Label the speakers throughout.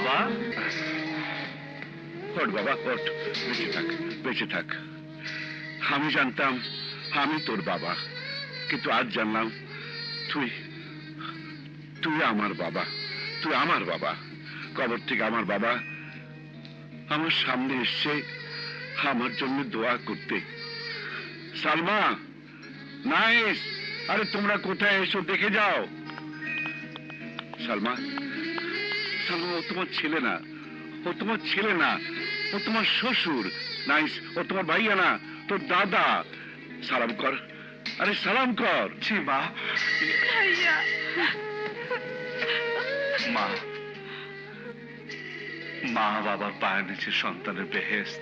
Speaker 1: বাবা,
Speaker 2: ওঠ বাবা, ওঠ, বেঁচে থাক, বেঁচে থাক। আমি জানতাম আমি তোর বাবা, কিন্তু আজ জানলাম তুই তুই আমার বাবা, তুই আমার বাবা। কবর থেকে আমার বাবা আমার সামনে এসছে আমার জন্য দোয়া করতে। সালমা, নাইস, আরে তোমরা কোথায়, এসো দেখে যাও। সালমা, সালমা, ও তোমার ছেলে না, ও তোমার ছেলে না, ও তোমার শ্বশুর। নাইস, ও তোমার ভাইয়া না, তোর দাদা। সালাম কর, আরে সালাম কর।
Speaker 1: ছি মা,
Speaker 3: ভাইয়া,
Speaker 1: মা, মা বাবার পায়ের নিচে সন্তানের বেহেশত।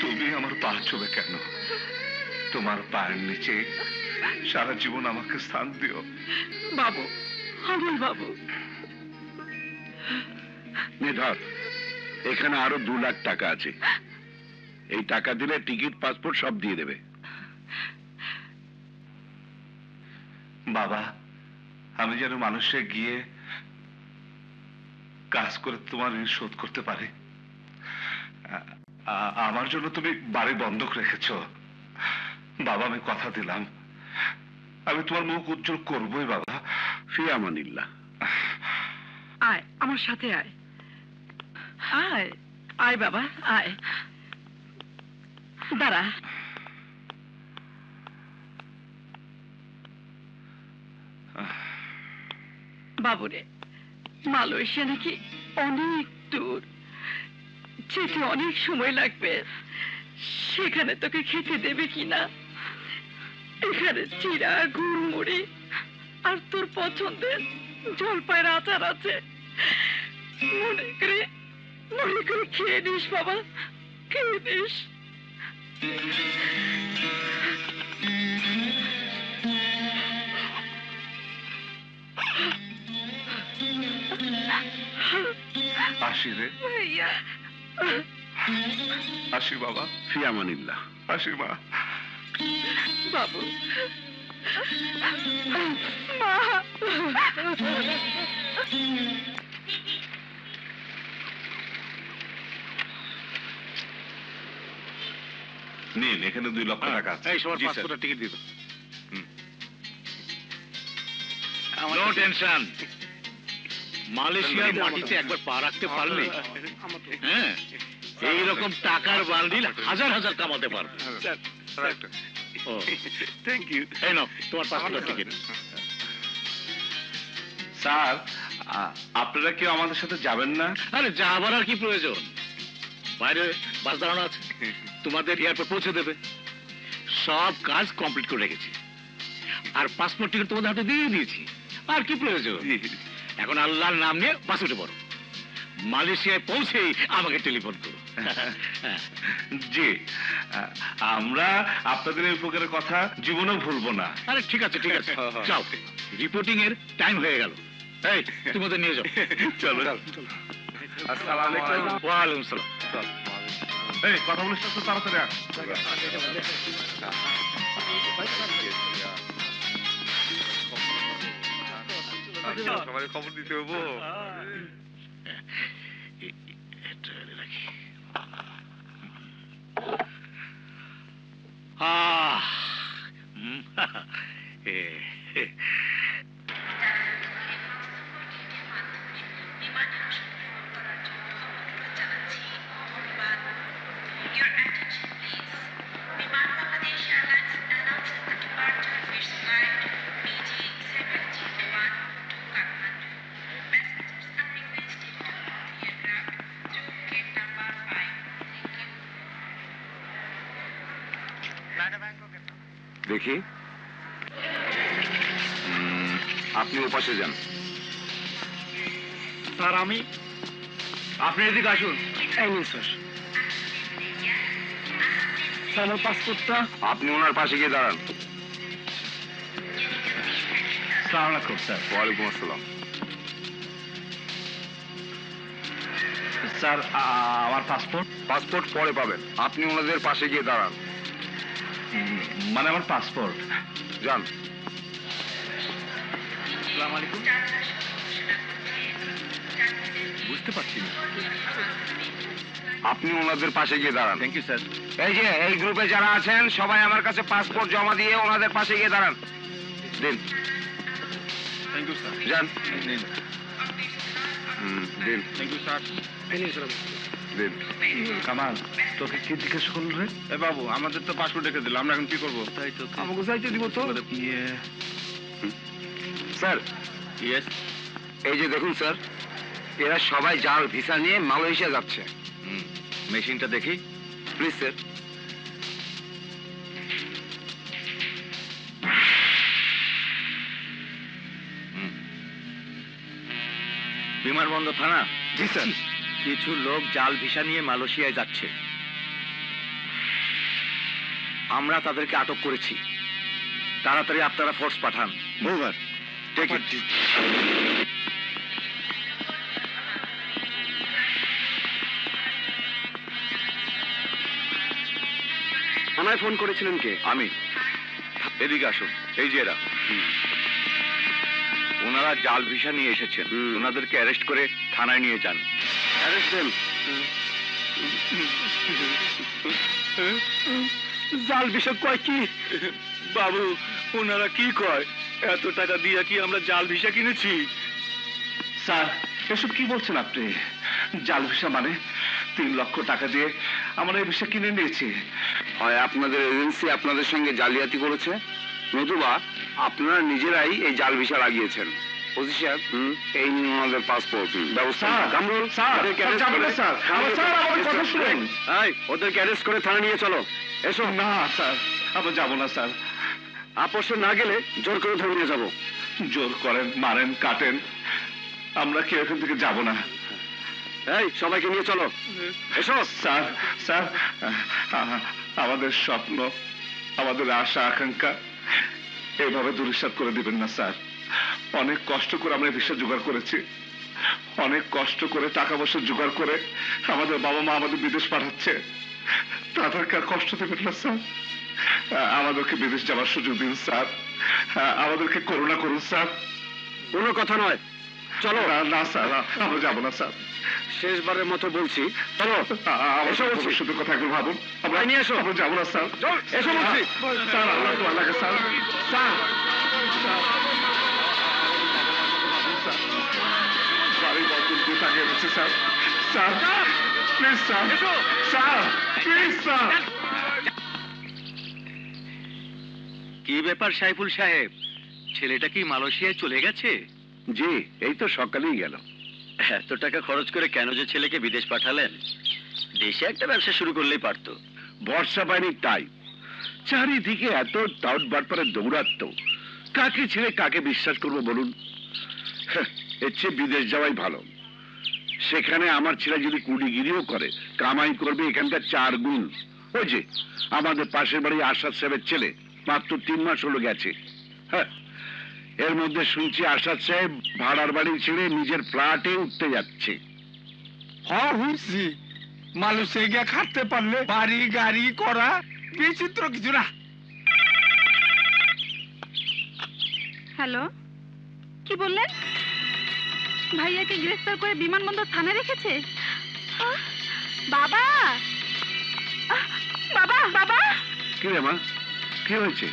Speaker 1: তুমি আমার পা চলে কেন? তোমার পায়ের নিচে সারা জীবন আমাকে স্থান দিও।
Speaker 3: বাবু, আমল বাবু।
Speaker 2: নে ধর, এখানে আরো 2 লাখ টাকা আছে। এই টাকা দিলে টিকিট, পাসপোর্ট সব দিয়ে দেবে।
Speaker 1: বাবা, আমি যেন মানুষে গিয়ে কাজ করে তোমার ঋণ শোধ করতে পারি। আমার জন্য তুমি বাড়ি বন্ধক রেখেছ। বাবা, আমি কথা দিলাম আমি তোমার মুখ উজ্জ্বল করবোই বাবা।
Speaker 2: ফি আমানিল্লাহ।
Speaker 3: আয় আমার সাথে আয়, আয় আয় বাবা, আয়। দাঁড়া। বাবুরে, মালয়েশিয়া নাকি অনেক দূর, যেতে অনেক সময় লাগবে। সেখানে তোকে খেতে দেবে কিনা? এখানে চিড়া, গুড়মুড়ি আর তোর পছন্দের জলপাইয়ের আচার আছে। মনে করে খেয়ে নিস বাবা, খেয়ে নিস।
Speaker 1: আসি রে,
Speaker 3: ভাইয়া,
Speaker 1: আসি বাবা।
Speaker 2: ফি আমানিল্লাহ।
Speaker 1: আসি মা।
Speaker 3: বাবু, মা।
Speaker 1: নিন, এখানে 2 লক্ষ টাকা আছে।
Speaker 2: এই সবার
Speaker 1: জি, স্যার।
Speaker 2: পাসপোর্টের টিকিট দিবে।
Speaker 4: No tension. মালয়েশিয়ার মাটিতে একবার পা রাখতে পারলে হ্যাঁ, এইরকম টাকার বান্ডিল হাজার হাজার কামাতে পারবে।
Speaker 1: Thank you.
Speaker 4: এই নাও তোমার পাসপোর্টের টিকিট।
Speaker 1: স্যার, আপনারা কেউ আমাদের সাথে যাবেন না?
Speaker 4: আরে যাবার আর কি প্রয়োজন, বাইরে বাস দাঁড়ানো আছে, তোমাদের এয়ারপোর্ট পৌঁছে দেবে। সব কাজ কমপ্লিট করে রেখেছি, আর পাসপোর্ট টিকিট তোমাদের হাতে দিয়ে দিয়েছি। আর কি প্রয়োজন? এখন আল্লাহর নাম নিয়ে বাস উঠে পড়ো, মালয়েশিয়ায় পৌঁছেই আমাকে টেলিফোন করো।
Speaker 1: জি, আমরা আপনাদের এই উপকারের কথা জীবনেও ভুলবো না।
Speaker 4: আরে ঠিক আছে ঠিক আছে, যাও, রিপোর্টিং এর টাইম হয়ে গেল। এই তোমাদের নিয়ে যাও।
Speaker 1: চলো। আসসালামু আলাইকুম।
Speaker 4: ওয়ালাইকুম সালাম।
Speaker 1: এই কথা বলিস তো তাড়াতাড়ি আয়। সবাই খবর দিতে হবো।
Speaker 2: দেখি, আপনি ওপাশে যান।
Speaker 4: স্যার আমি,
Speaker 2: আপনি এদিকে আসুন।
Speaker 3: এই নিন স্যার, আমার পাসপোর্টটা।
Speaker 2: আপনি ওনার পাশে গিয়ে দাঁড়ান।
Speaker 4: সালাম আলাইকুম স্যার।
Speaker 2: ওয়ালাইকুম আসসালাম।
Speaker 4: স্যার আমার পাসপোর্ট।
Speaker 2: পাসপোর্ট পরে পাবেন, আপনি ওনাদের পাশে গিয়ে দাঁড়ান।
Speaker 1: মানে আমার পাসপোর্ট।
Speaker 2: যান।
Speaker 4: আসসালামু আলাইকুম। বুঝতে পারছি না।
Speaker 2: আপনি ওনাদের পাশে গিয়ে দাঁড়ান।
Speaker 4: Thank you sir.
Speaker 2: এই যে এই গ্রুপে যারা আছেন সবাই আমার কাছে পাসপোর্ট জমা দিয়ে ওনাদের পাশে গিয়ে দাঁড়ান। দিন
Speaker 4: থ্যাংক ইউ স্যার।
Speaker 2: যান।
Speaker 4: নিন।
Speaker 2: দিন
Speaker 4: থ্যাংক ইউ স্যার।
Speaker 2: দিন।
Speaker 1: কামাল, তোকে কি জিজ্ঞেস করল রে?
Speaker 2: এ বাবু, আমাদের তো পাসপোর্ট রেখে দিল, আমরা এখন কি করবো?
Speaker 4: তাই তো।
Speaker 3: আমাকে যাইতে দিব তো।
Speaker 1: ইয়ে,
Speaker 2: স্যার,
Speaker 4: ইয়েস।
Speaker 2: এই যে দেখুন স্যার, এরা সবাই জাল ভিসা নিয়ে মালয়েশিয়া যাচ্ছে।
Speaker 4: মেশিনটা দেখি।
Speaker 2: Please sir.
Speaker 4: বিমানবন্দর থানা।
Speaker 2: জি স্যার।
Speaker 4: কিছু লোক জাল ভিসা নিয়ে মালয়েশিয়ায় যাচ্ছে, আমরা তাদেরকে আটক করেছি। তাড়াতাড়ি আপনারা ফোর্স পাঠান।
Speaker 2: ওভার। Take it. আমায় ফোন করেছিলেন কে?
Speaker 4: আমি। এদিকে আসুন। এই যে এরা, ওনারা জাল ভিসা নিয়ে এসেছেন। ওনাদেরকে অ্যারেস্ট করে থানায় নিয়ে যান।
Speaker 2: অ্যারেস্ট দেন।
Speaker 3: জাল বিষয় কয় কি?
Speaker 4: বাবু, ওনারা কি কয়? এত টাকা দিয়ে কি আমরা জাল ভিসা কিনেছি?
Speaker 1: স্যার, এসব কি বলছেন আপনি? জাল ভিসা মানে 3 লক্ষ টাকা দিয়ে আমরা এই ভিসা কিনে নিয়েছি।
Speaker 2: হয় আপনাদের এজেন্সি আপনাদের সঙ্গে জালিয়াতি করেছে, নতুবা আপনারা নিজেরাই এই জাল ভিসা লাগিয়েছেন। ওসি সাহেব, এই নিন ওনাদের পাসপোর্ট। ব্যবস্থা
Speaker 1: স্যার,
Speaker 2: কামরুল,
Speaker 1: স্যার,
Speaker 2: ওদেরকে
Speaker 1: স্যার,
Speaker 2: arrest
Speaker 1: যাবেন না,
Speaker 2: করে-
Speaker 1: স্যার। স্যার, আমার কথা শুনুন।
Speaker 2: এই, ওদেরকে অ্যারেস্ট করে থানা নিয়ে চলো। এসো।
Speaker 1: না স্যার, আমরা যাবো না স্যার।
Speaker 2: আপোষে না গেলে জোর করে ধরে নিয়ে যাবো।
Speaker 1: জোর করেন, মারেন, কাটেন, আমরা কেউ এখান থেকে যাব না।
Speaker 2: এই, সবাইকে নিয়ে চলো। এসো।
Speaker 1: স্যার, স্যার, আমাদের স্বপ্ন, আমাদের আশা আকাঙ্ক্ষা এইভাবে দুরিশাত করে দিবেন না স্যার। অনেক কষ্ট করে আমরা ভিসা জোগাড় করেছি, অনেক কষ্ট করে টাকা পয়সা জোগাড় করে আমাদের বাবা মা আমাদের বিদেশ পাঠাচ্ছে। তাদেরকে আর কষ্ট দেবেন না স্যার। আমাদেরকে বিদেশ যাওয়ার সুযোগ দিন স্যার। আমাদেরকে করুণা করুন স্যার।
Speaker 2: কোনো কথা নয়, চলো।
Speaker 1: না স্যার, আমরা যাবো না স্যার।
Speaker 2: শেষবারের মতো বলছি, চলো।
Speaker 1: এসো বলছি, ভবিষ্যতের কথা একটু ভাবুন। আমরা
Speaker 2: নিয়ে এসো।
Speaker 1: আমরা যাবো না স্যার।
Speaker 2: এসো বলছি।
Speaker 1: স্যার, আল্লাহ তো আল্লাহকে স্যার। স্যার, স্যার, স্যার, বাড়ি বদল দিয়ে তাকিয়ে রয়েছে sir. Sir, please sir. Sir, please sir.
Speaker 4: কি ব্যাপার সাইফুল সাহেব, ছেলেটা কি মালয়েশিয়ায় চলে গেছে?
Speaker 2: জি, এই তো সকালেই গেল।
Speaker 4: এত টাকা খরচ করে কেন যে ছেলেকে বিদেশ পাঠালেন? দেশে একটা ব্যবসা শুরু করলেই পারতো।
Speaker 2: বর্ষা পায়নি তাই। চারিদিকে এত টাউট বাটপারে দৌড়াত্ম, কাকে ছেড়ে কাকে বিশ্বাস করবো বলুন? এর চেয়ে বিদেশ যাওয়াই ভালো। সেখানে আমার ছেলে যদি কুড়িগিরিও করে, কামাই করবে এখানকার 4 গুণ। ওই যে আমাদের পাশের বাড়ি আশাদ সাহেবের ছেলে, মাত্র 3 মাস হলো গেছে। হ্যাঁ, এর মধ্যে শুনছি আশাদ সাহেব ভাড়ার বাড়ি ছেড়ে নিজের ফ্ল্যাটে উঠতে যাচ্ছে।
Speaker 3: হইছি মানুষে গিয়া খাটতে পারলে বাড়ি গাড়ি করা বিচিত্র কিছু না।
Speaker 5: হ্যালো, কি বললেন? ভাইয়াকে গ্রেফতার করে বিমানবন্দর থানায় রেখেছে? আহ, বাবা, বাবা, বাবা,
Speaker 2: কি রে মা, কি হয়েছে?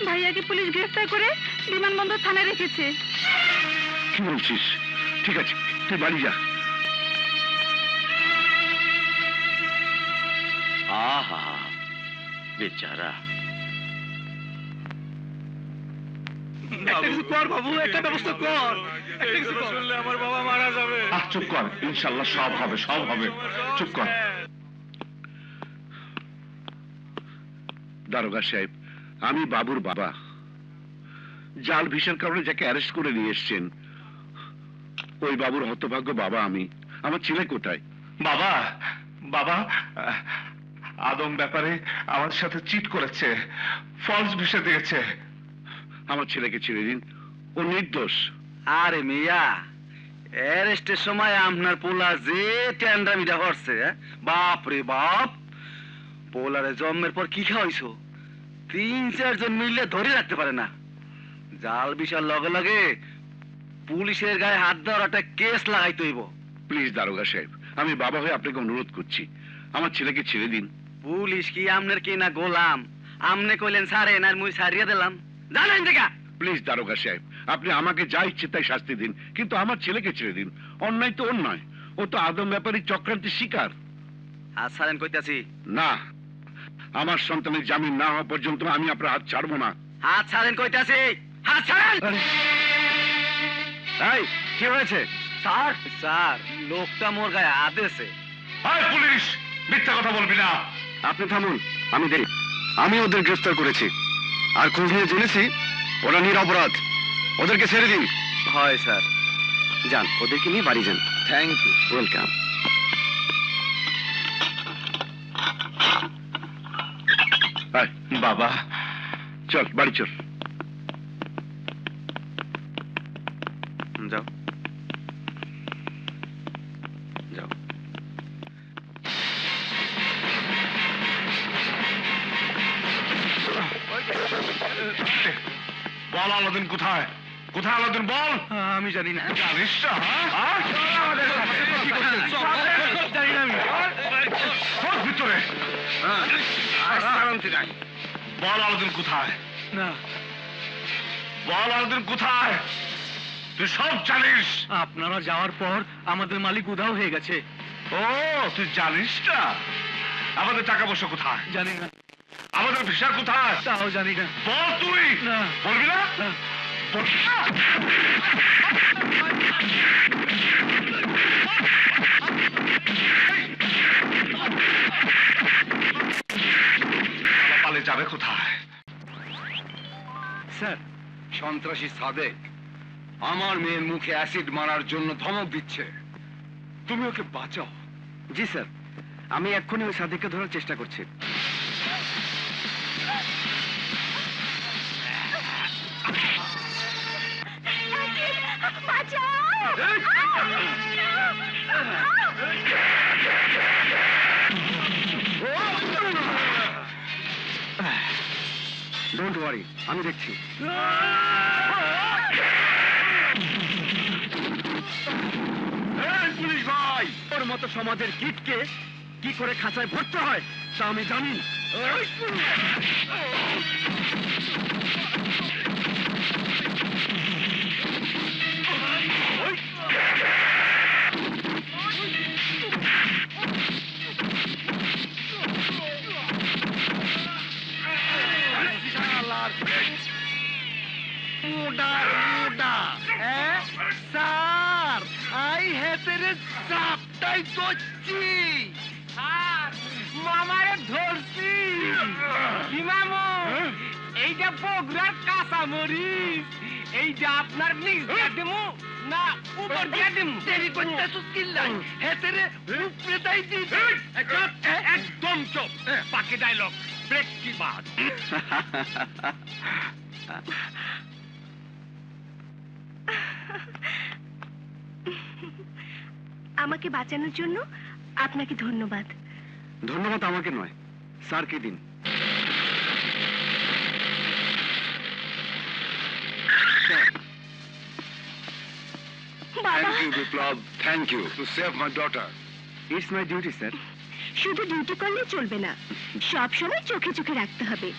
Speaker 5: ভাইয়াকে পুলিশ গ্রেফতার করে বিমানবন্দর থানায় রেখেছে।
Speaker 2: কি বলছিস? ঠিক আছে, তুই বাড়ি যা।
Speaker 4: আহা, বেচারা।
Speaker 3: কর বাবু, একটা ব্যবস্থা কর। শুনলে আমার বাবা মারা যাবে।
Speaker 1: চুপ কর, ইনশাল্লাহ সব হবে, সব হবে। চুপ কর।
Speaker 2: দারোগা সাহেব, আমি বাবুর বাবা। জাল ভিসার কারণে যাকে অ্যারেস্ট করে নিয়ে এসছেন, ওই বাবুর হতভাগ্য বাবা আমি। আমার ছেলে কোথায়?
Speaker 1: বাবা, বাবা, আদম ব্যাপারে আমার সাথে চিট করেছে, ফলস ভিসা দিয়েছে।
Speaker 2: আমার ছেলেকে ছেড়ে দিন, ও নির্দোষ।
Speaker 3: আরে মিয়া, অ্যারেস্টের সময় আপনার পোলা যে ট্যান্ডামিটা হচ্ছে, বাপ রে বাপ। পোলারে জন্মের পর কি খাওয়াইছো? 3-4 জন মিললে ধরে রাখতে পারে না। জাল বিশাল লগে লগে পুলিশের গায়ে হাত দেওয়ার একটা কেস লাগাইতে হইব।
Speaker 2: প্লিজ দারোগা সাহেব, আমি বাবা হয়ে আপনাকে অনুরোধ করছি, আমার ছেলেকে ছেড়ে দিন।
Speaker 3: পুলিশ কি আমনের কি না গোলাম? আমনে কইলেন সারে না মুই সারিয়ে দিলাম, জানেন দেখা।
Speaker 2: প্লিজ দারোগা সাহেব, আপনি আমাকে যা ইচ্ছে তাই শাস্তি দিন, কিন্তু আমার ছেলেকে ছেড়ে দিন। অন্যায় তো অন্যায়, ও তো আদম ব্যাপারী চক্রান্তের শিকার।
Speaker 3: আর সারেন কইতাছি,
Speaker 2: না, আমার সন্তানের জামিন না হওয়া পর্যন্ত আমি আপনার হাত ছাড়বো না।
Speaker 3: হাত ছাড়েন কইতাছি, হাত ছাড়েন।
Speaker 2: এই কি হয়েছে?
Speaker 3: স্যার স্যার, লোকটা মোর গায়ে হাত দিয়েছে।
Speaker 1: পুলিশ, মিথ্যা কথা বলবি না।
Speaker 3: আপনি থামুন, আমি ওদের গ্রেফতার করেছি, আর খোঁজ নিয়ে জেনেছি ওরা নিরপরাধ। ওদেরকে ছেড়ে দিন। হয় স্যার, যান ওদেরকে নিয়ে বাড়ি যান। Thank you, welcome.
Speaker 2: বাবা চল বাড়ি চল।
Speaker 3: যাও যাও।
Speaker 1: বল আলাদিন কোথায়? কোথায় আলাদিন বল?
Speaker 3: আমি জানি না।
Speaker 1: জানিস না? হ্যাঁ? কি করছিস?
Speaker 3: জানি না আমি।
Speaker 1: সব ভিতরে। বল আলাদিন কোথায়?
Speaker 3: না,
Speaker 1: বল আলাদিন কোথায়? তুই সব জানিস।
Speaker 3: আপনারা যাওয়ার পর আমাদের মালিক উধাও হয়ে গেছে।
Speaker 1: ও, তুই জানিস না? আমাদের টাকা পয়সা কোথায়?
Speaker 3: জানি না,
Speaker 1: আমাদের ভিসা কোথায়?
Speaker 3: তাও জানি না।
Speaker 1: বল তুই।
Speaker 3: না।
Speaker 1: বলবি না?
Speaker 3: না।
Speaker 1: বলবি না? পালে যাবে কোথায়?
Speaker 3: স্যার, সন্ত্রাসী সাদেক আমার মেয়ের মুখে অ্যাসিড মারার জন্য ধমক দিচ্ছে। তুমি ওকে বাঁচাও। জি স্যার, আমি এক্ষুনি ওই সাদেককে ধরার চেষ্টা করছি। ডোন্ট ওয়ারি, আমি দেখছি। পুলিশ ভাই, ওর মতো সমাজের কীটকে কি করে খাঁচায় ভরতে হয় তা আমি জানি। স্যার, আই হেতেরে চাপটাই ধরছি। মামারে ধরছি। ইমামু, এইটা বগুড়ার কাঁচা মরিচ। এইটা আপনার নিজ দিয়ে দেবো না উপর দিয়ে দেবো? দেরি করতে সুস্কিল্লাই হেতেরে উপরে দাই দিতে। একদম চুপ, বাকি ডায়লগ ব্রেক কি বাদ।
Speaker 5: আমাকে বাঁচানোর জন্য আপনাকে ধন্যবাদ।
Speaker 3: ধন্যবাদ আমাকে নয়, স্যারকে দিন।
Speaker 5: বাবা,
Speaker 2: thank you Biplab, thank you to save my daughter.
Speaker 3: It's my duty sir.
Speaker 5: শুধু ডিউটি করলে চলবে না, সব সময় চোখে চোখে রাখতে হবে,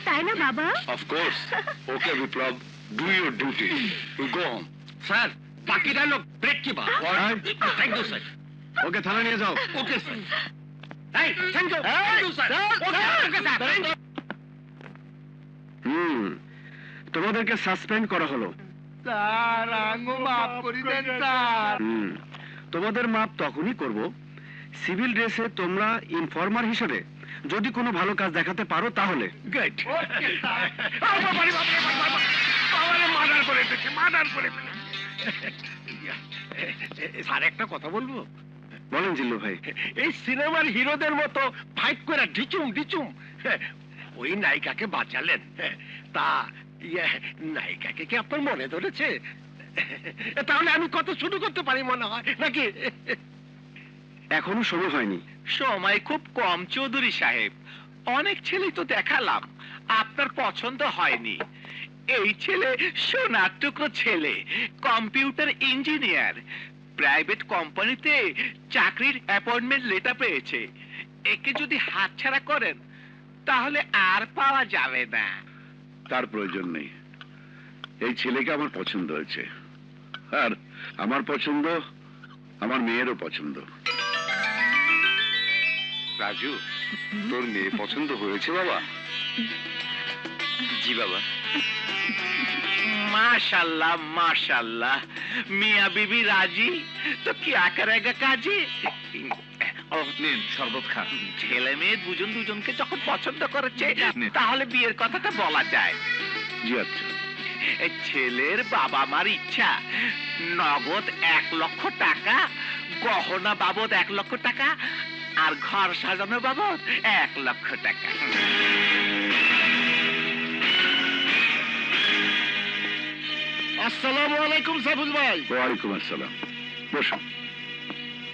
Speaker 5: তাই না বাবা?
Speaker 2: Of course. Okay Biplab, do your duty, you go home.
Speaker 3: Sir,
Speaker 4: বাকি ডায়লগ ব্রেক কি বাদ? Thank you sir.
Speaker 3: ওকে থানা নিয়ে যাও।
Speaker 4: Okay sir. এই thank you, thank you sir. Okay sir.
Speaker 3: তোমাদেরকে সাসপেন্ড করা হলো।
Speaker 6: স্যার, আঙ্গো মাফ করে দেন স্যার।
Speaker 3: তোমাদের মাপ তখনই করব, সিভিল ড্রেসে তোমরা ইনফর্মার হিসেবে যদি কোনো ভালো কাজ দেখাতে পারো তাহলে।
Speaker 4: গুড।
Speaker 1: মার্ডার করে ফেলেছে, মার্ডার করে ফেলেছে।
Speaker 4: স্যার, একটা কথা বলবো?
Speaker 3: বলেন জিল্লু ভাই।
Speaker 4: এই সিনেমার হিরোদের মতো ফাইট করে ডিচুম ডিচুম ওই নায়িকাকে বাঁচালেন, তা নায়িকাকে কি আপনার মনে ধরেছে? তাহলে আমি কত শুরু করতে পারি মনে হয় নাকি?
Speaker 3: এখনো সময় হয়নি।
Speaker 6: সময় খুব কম চৌধুরী সাহেব, অনেক ছেলেই তো দেখালাম, আপনার পছন্দ হয়নি।
Speaker 4: এই ছেলে সোনার টুকরো ছেলে, কম্পিউটার ইঞ্জিনিয়ার, প্রাইভেট কোম্পানিতে চাকরির অ্যাপয়েন্টমেন্ট লেটার পেয়েছে। একে যদি হাতছাড়া করেন তাহলে আর পাওয়া যাবে না।
Speaker 2: তার প্রয়োজন নেই। এই ছেলেকে আমার পছন্দ হয়েছে, আর আমার পছন্দ আমার মেয়েরও পছন্দ।
Speaker 1: রাজু, তোর মেয়ে পছন্দ হয়েছে বাবা? জি বাবা।
Speaker 4: माशाल्लाह माशाल्लाह, मियाँ बीबी राजी तो क्या करेगा काजी।
Speaker 1: নিন শরবত খান।
Speaker 4: ছেলে মেয়ে দুজন দুজনকে যখন পছন্দ করেছে তাহলে বিয়ের কথাটা বলা যায়।
Speaker 2: জি আচ্ছা।
Speaker 4: এই ছেলের বাবা মার ইচ্ছা নগদ 1 লক্ষ টাকা, গহনা বাবদ 1 লক্ষ টাকা, আর ঘর সাজানো বাবদ 1 লক্ষ টাকা।
Speaker 6: আসসালামু আলাইকুম সাইফুল ভাই।
Speaker 2: ওয়ালাইকুম আসসালাম। বসুন।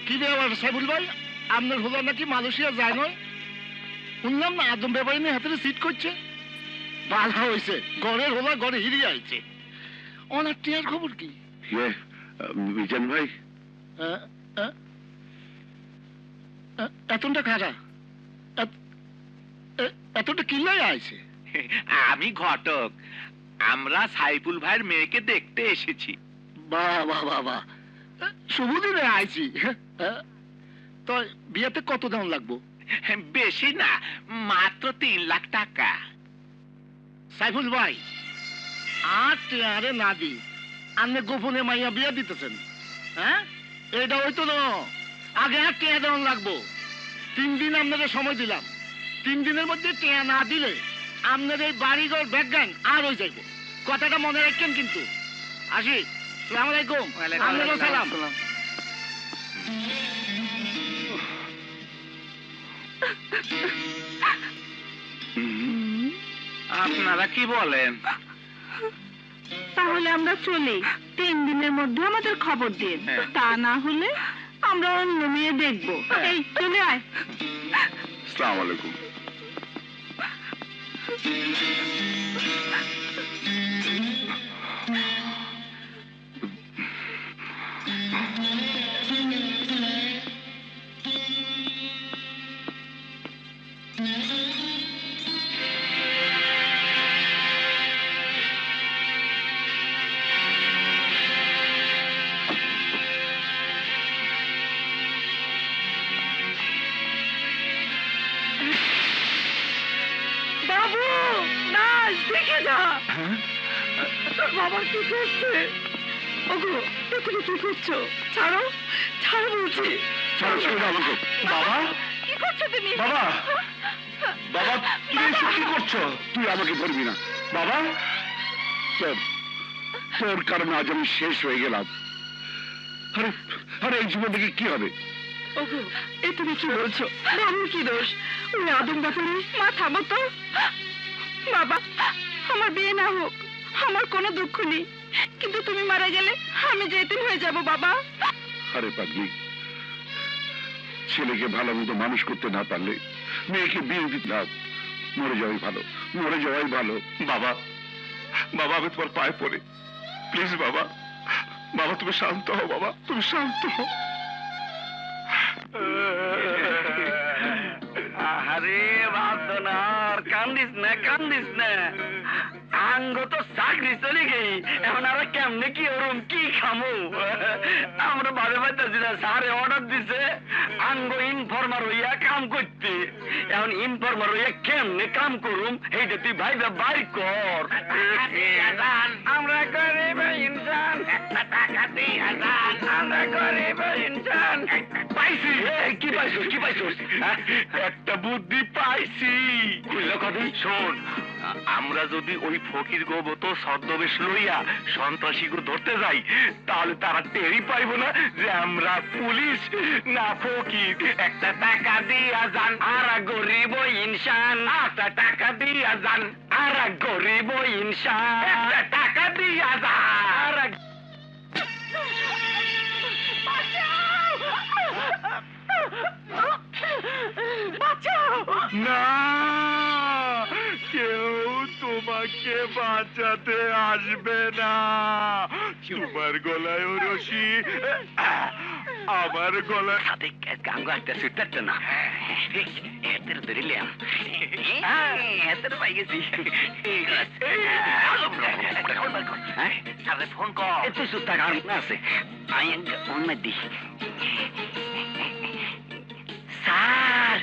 Speaker 6: কি ব্যাপার সাইফুল ভাই, আপনার হলো নাকি মালয়েশিয়া যায় নয়? শুনলাম না আদম ব্যাপারী নিয়ে হাতে সিট করছে। ভালো হয়েছে, ঘরের হলা ঘরে হিরিয়ে আইছে। ওনার টিয়ার খবর কি?
Speaker 2: ইয়ে, মিজান ভাই,
Speaker 6: আহ, আহ, আহ, এতটা খারা এতটা কিল্লাই আইছে।
Speaker 4: আমি ঘটক, আমরা সাইফুল ভাইয়ের মেয়েকে দেখতে এসেছি।
Speaker 6: বাহ বাহ বাহ বাহ, শুভদিনে আইছি। তো বিয়েতে কত দাম লাগবো?
Speaker 4: বেশি না, মাত্র 3 লাখ টাকা।
Speaker 6: সাইফুল ভাই, আর টিয়ারে না দি আপনি গোপনে মাইয়া বিয়ে দিতেছেন? হ্যাঁ, এটা হইতো না। আগে আর টিয়া দেওয়ান লাগবো। 3 দিন আপনাদের সময় দিলাম। 3 দিনের মধ্যে টিয়া না দিলে আপনার এই বাড়িঘর ব্যাকগ্রাউন্ড আর হয়ে যাইব। কথাটা মনে রাখেন কিন্তু। আসি, সালাম আলাইকুম। আপনারও সালাম।
Speaker 4: আপনারা কি বলেন?
Speaker 5: তাহলে আমরা চলি। 3 দিনের মধ্যে আমাদের খবর দিন, তা না হলে আমরা অন্য মেয়ে দেখবো। এই চলে আয়।
Speaker 1: আসসালামু আলাইকুম।
Speaker 5: বাবু না, দেখে যা। তোর বাবা কি করছে? ওগো, তুমি কি করছো? ছাড়ো, ছাড়ো বলছি।
Speaker 2: বাবা,
Speaker 5: কি করছো তুমি?
Speaker 2: বাবা, বাবা, তুমি এসব কি করছো? তুই আমাকে ধরবি না বাবা। তোর কারণে আজ আমি শেষ হয়ে গেলাম। আরে আরে, এই জীবন থেকে কি হবে?
Speaker 5: ওগো, এ তুমি কি বলছো? বাবুর কি দোষ? ওই আদম ব্যাপারে মা থামো তো। বাবা, আমার বিয়ে না হোক, আমার কোনো দুঃখ নেই, কিন্তু তুমি মারা গেলে আমি যেতেন হয়ে যাব বাবা।
Speaker 2: আরে পাগলি, ছেলেকে ভালো মতো মানুষ করতে না পারলে মেয়েকে বিয়ে দিতে দাও। মরে যাওয়াই ভালো, মরে যাওয়াই ভালো।
Speaker 1: বাবা, বাবা, আমি তোমার পায়ে পড়ি, প্লিজ বাবা। বাবা, তুমি শান্ত হও বাবা, তুমি শান্ত হও।
Speaker 3: আরে বাদনার, কান্দিস না কান্দিস না। আঙ্গ তো চাকরি চলে গেই, এখন আর কেমনে কি ওরম কি খামু? আমরা ভাবে পাইতেছি না। স্যারে অর্ডার দিছে আঙ্গ ইনফর্মার হইয়া কাম করতে। এখন ইনফর্মার হইয়া কেমনে কাম করুম এইটা তুই ভাইবা বাই কর। আমরা গরিব ইনসান, একটা টাকা দিয়া যান। আমরা গরিব ইনসান। পাইছি। কি পাইছো? কি পাইছো? একটা বুদ্ধি পাইছি। শোন, আমরা যদি ওই ফকির গোবতো ছদ্মবেশ লইয়া সন্ত্রাসীকে ধরতে যাই, তাহলে তারা টেরই পাইব না যে আমরা পুলিশ না ফকির। একটা টাকা দিয়া যান, আর গরিব ইনসান। একটা টাকা দিয়া যান, আর গরিব ইনসান। একটা টাকা দিয়া যান।
Speaker 1: না, কেউ তোমার আমাকে বাঁচাতে আসবে না। তোমার গলায় ও রশি, আমার গলায়
Speaker 3: সাথে গাঙ্গো একটা সুইটারটা না এদের ধরিলাম এদের পাই গেছি ফোন কর এত সুতা গান আছে আমি ফোন দি স্যার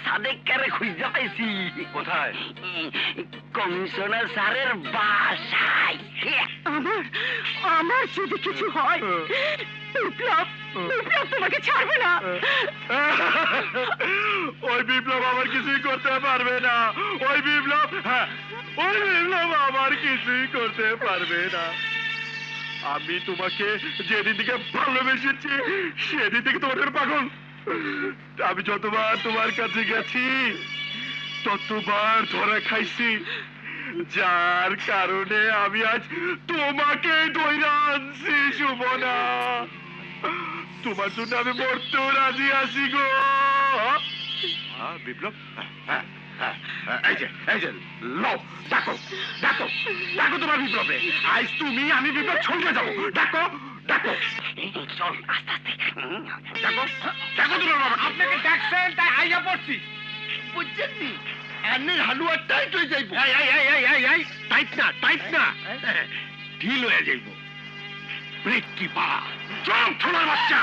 Speaker 3: সাদেককে খুঁজে পাইছি। কোথায়? কমিশনার স্যারের বাসায়।
Speaker 5: আমার যদি কিছু হয় বিপ্লব তোমাকে ছাড়বে না।
Speaker 1: ওই বিপ্লব আমার কিছুই করতে পারবে না। ওই বিপ্লব আমার কিছুই করতে পারবে না। আমি তোমাকে যেদিন থেকে ভালোবেসেছি সেদিন থেকে তোমাদের পাগল। আমি যতবার তোমার কাছে গেছি ততবার ধরা খাইছি, যার কারণে আমি আজ তোমাকে ধইরা আনছি সুমনা। তোমার জন্য আমি মরতেও রাজি আছি গো। বিপ্লব, এই যে লও, ডাকো তোমার বিপ্লবে। আজ তুমি আমি বিপ্লব ছুটে যাবো। ডাকো
Speaker 3: চল আস্তে আস্তে
Speaker 1: ডাকো তোমার বাবা।
Speaker 3: আপনাকে ডাকছেন তাই আইয়া পড়ছি বুঝছেন নি।
Speaker 1: এমনি হালুয়া টাইট হয়ে যাইব। টাইট না ঢিল হয়ে যাইব। ব্রেক কি পা চল ছোড়ার বাচ্চা।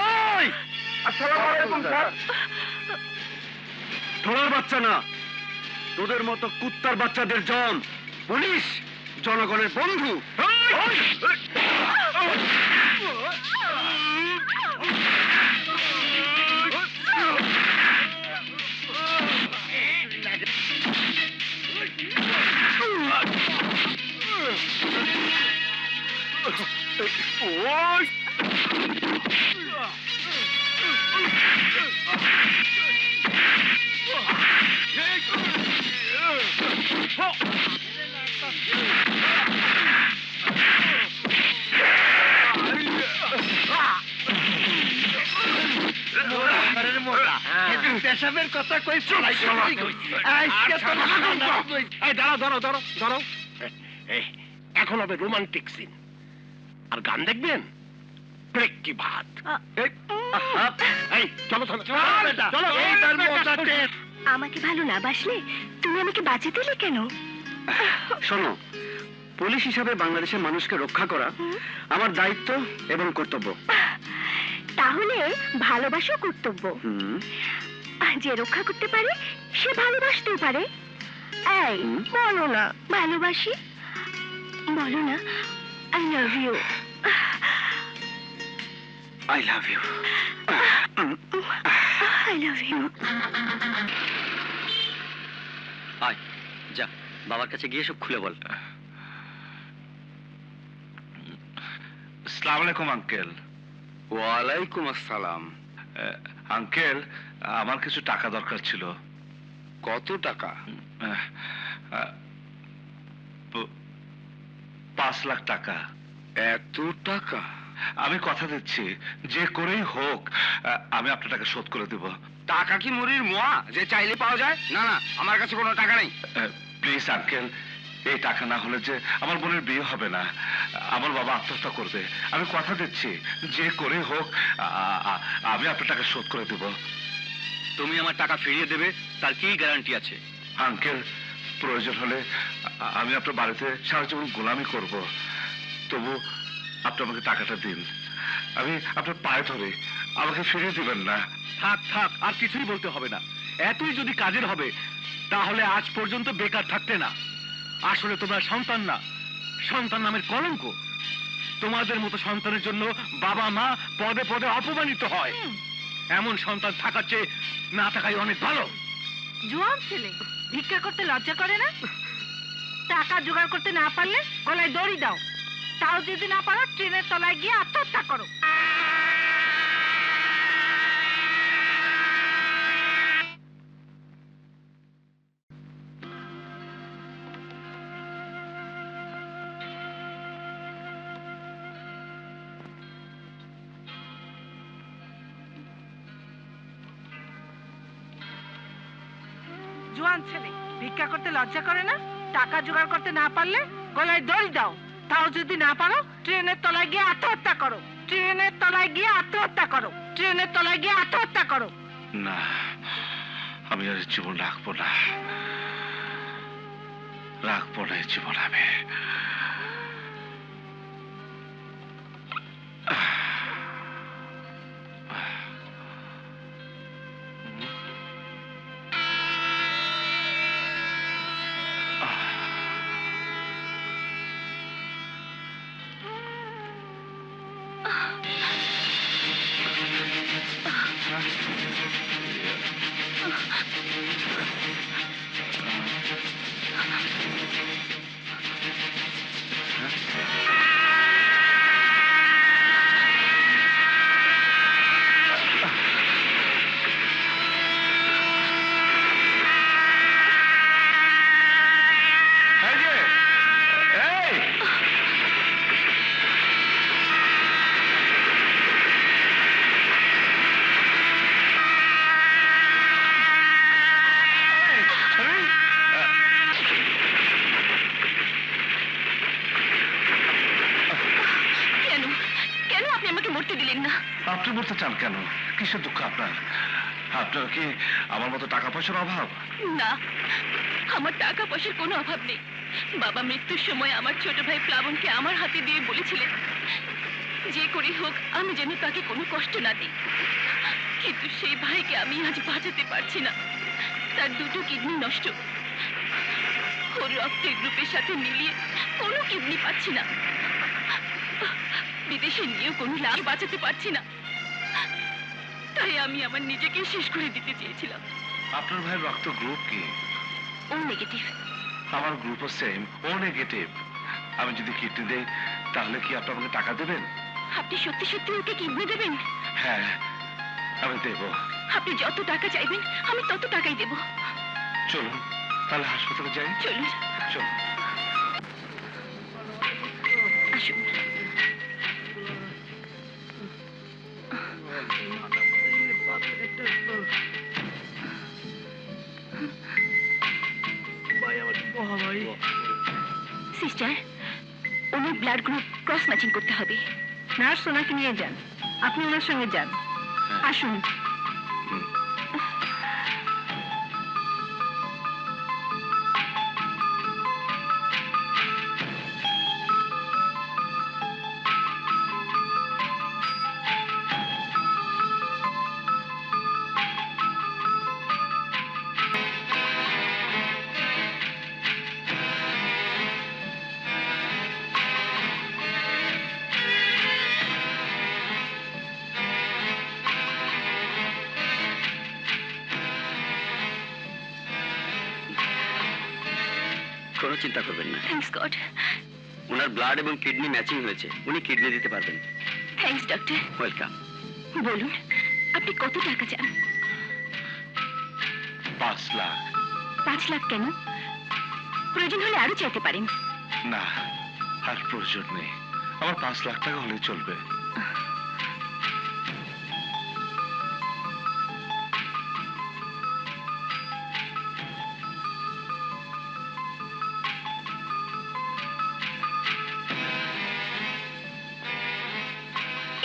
Speaker 1: ওই আসসালামু আলাইকুম স্যার। ছোড়ার বাচ্চা না, তোদের মতো কুত্তার বাচ্চাদের জম। পুলিশ জনগণের বন্ধু।
Speaker 3: পেশাবের কথা কই চলাই
Speaker 6: ধরো এখন হবে রোমান্টিক সিন। আর গান দেখবেন ব্রেক কি ভাত। এই চলো এই তার মজাতে।
Speaker 5: আমাকে ভালো না বাসলে তুমি আমাকে বাঁচিয়ে দিলে কেন?
Speaker 6: শোনো, পুলিশ হিসাবে বাংলাদেশের মানুষকে রক্ষা করা আমার দায়িত্ব এবং কর্তব্য।
Speaker 5: তাহলে ভালোবাসা কর্তব্য। যে রক্ষা করতে পারে সে ভালোবাসতেও পারে। এই বলো না ভালোবাসি, বলো না I love you.
Speaker 6: I love you.
Speaker 5: I love you.
Speaker 6: আয় যা বাবার কাছে গিয়ে সব খুলে বল।
Speaker 1: আসসালামু আলাইকুম আঙ্কেল।
Speaker 6: ওয়ালাইকুম আসসালাম।
Speaker 1: আঙ্কেল, আমার কিছু টাকা দরকার ছিল।
Speaker 6: কত টাকা?
Speaker 1: 5 লাখ টাকা।
Speaker 6: এত টাকা?
Speaker 1: আমি কথা দিচ্ছি যে করেই হোক আমি আপনার টাকা শোধ করে দেব।
Speaker 6: টাকা কি মুড়ির মোয়া যে চাইলে পাওয়া যায়? না না, আমার কাছে কোনো টাকা নেই।
Speaker 1: প্লিজ আঙ্কেল, এই টাকা না হলে যে আমার বোনের বিয়ে হবে না, আমার বাবা আত্মহত্যা করবে। আমি কথা দিচ্ছি যে করে হোক আমি আপনার টাকা শোধ করে দেব।
Speaker 6: তুমি আমার টাকা ফিরিয়ে দেবে তার কি গ্যারান্টি আছে?
Speaker 1: আঙ্কেল, প্রয়োজন হলে আমি আপনার বাড়িতে সারা জীবন গোলামি করব, তবু আপনি আমাকে টাকাটা দিন। আমি আপনার পায়ে ধরে, আমাকে ফিরিয়ে দিবেন না।
Speaker 6: থাক আর কিছুই বলতে হবে না। এতই যদি কাজের হবে তাহলে আজ পর্যন্ত বেকার থাকতে না। আসলে তোমরা সন্তান না, সন্তান নামের কলঙ্ক। তোমাদের মতো সন্তানের জন্য বাবা মা পদে পদে অপমানিত হয়। এমন সন্তান থাকার চেয়ে না থাকাই অনেক ভালো।
Speaker 5: জোয়ান ছেলে, ভিক্ষা করতে লজ্জা করে না? টাকা জোগাড় করতে না পারলে গলায় দড়ি দাও, তাও যদি না পারো ট্রেনের তলায় গিয়ে আত্মহত্যা করো। জোয়ান ছেলে, ভিক্ষা করতে লজ্জা করে না? টাকা জোগাড় করতে না পারলে গলায় দড়ি দাও, তাও যদি না পারো ট্রেনের তলায় গিয়ে আত্মহত্যা করো, ট্রেনের তলায় গিয়ে আত্মহত্যা করো, ট্রেনের তলায় গিয়ে আত্মহত্যা করো।
Speaker 1: না, আমি আর জীবন রাখবো না, রাখবো না এই জীবন আমি। আপনি বলতে চান কেন? কিসের দুঃখ আপনার? আপনার কি আমার মতো টাকা পয়সার অভাব?
Speaker 5: না, আমার টাকা পয়সার কোনো অভাব নেই। বাবা মৃত্যুর সময় আমার ছোট ভাই প্লাবনকে আমার হাতে দিয়ে বলেছিলেন যে করে হোক আমি যেন তাকে কোনো কষ্ট না দিই, কিন্তু সেই ভাইকে আমি আজ বাঁচাতে পারছি না। তার দুটো কিডনি নষ্ট, ওর রক্তের গ্রুপের সাথে মিলিয়ে কোনো কিডনি পাচ্ছি না, বিদেশে নিয়েও কোনো লাভ বাঁচাতে পারছি না। তাই আমি আমার নিজেকে শেষ করে দিতে চেয়েছিলাম।
Speaker 1: আপনার ভাইয়ের রক্ত গ্রুপ কি?
Speaker 5: ও নেগেটিভ।
Speaker 1: আমার গ্রুপও সেম, ও নেগেটিভ। আমি যদি কিডনি দেই তাহলে কি আপনি আমাকে টাকা দেবেন?
Speaker 5: আপনি সত্যি সত্যি ওকে কিডনি দেবেন?
Speaker 1: হ্যাঁ, আমি দেব।
Speaker 5: আপনি যত টাকা চাইবেন আমি তত টাকাই দেব।
Speaker 1: চলুন তাহলে হাসপাতালে যাই।
Speaker 5: চলুন।
Speaker 1: চলুন।
Speaker 5: আসুন। সিস্টার, ওনার ব্লাড গ্রুপ ক্রস ম্যাচিং করতে হবে। নার্স ওনাকে নিয়ে যান, আপনি ওনার সঙ্গে যান। আসুন।
Speaker 7: কোনো চিন্তা করবেন না,
Speaker 5: থ্যাঙ্কস গড।
Speaker 7: ওনার ব্লাড এবং কিডনি ম্যাচিং হয়েছে, উনি কিডনি দিতে পারবেন।
Speaker 5: Thanks doctor.
Speaker 7: ওয়েলকাম।
Speaker 5: বলুন আপনি কত টাকা চান?
Speaker 1: 5 লাখ।
Speaker 5: 5 লাখ কেন? প্রয়োজন হলে আরো চাইতে পারেন।
Speaker 1: না, আর প্রয়োজন নেই। আমার 5 লাখ টাকা হলে চলবে।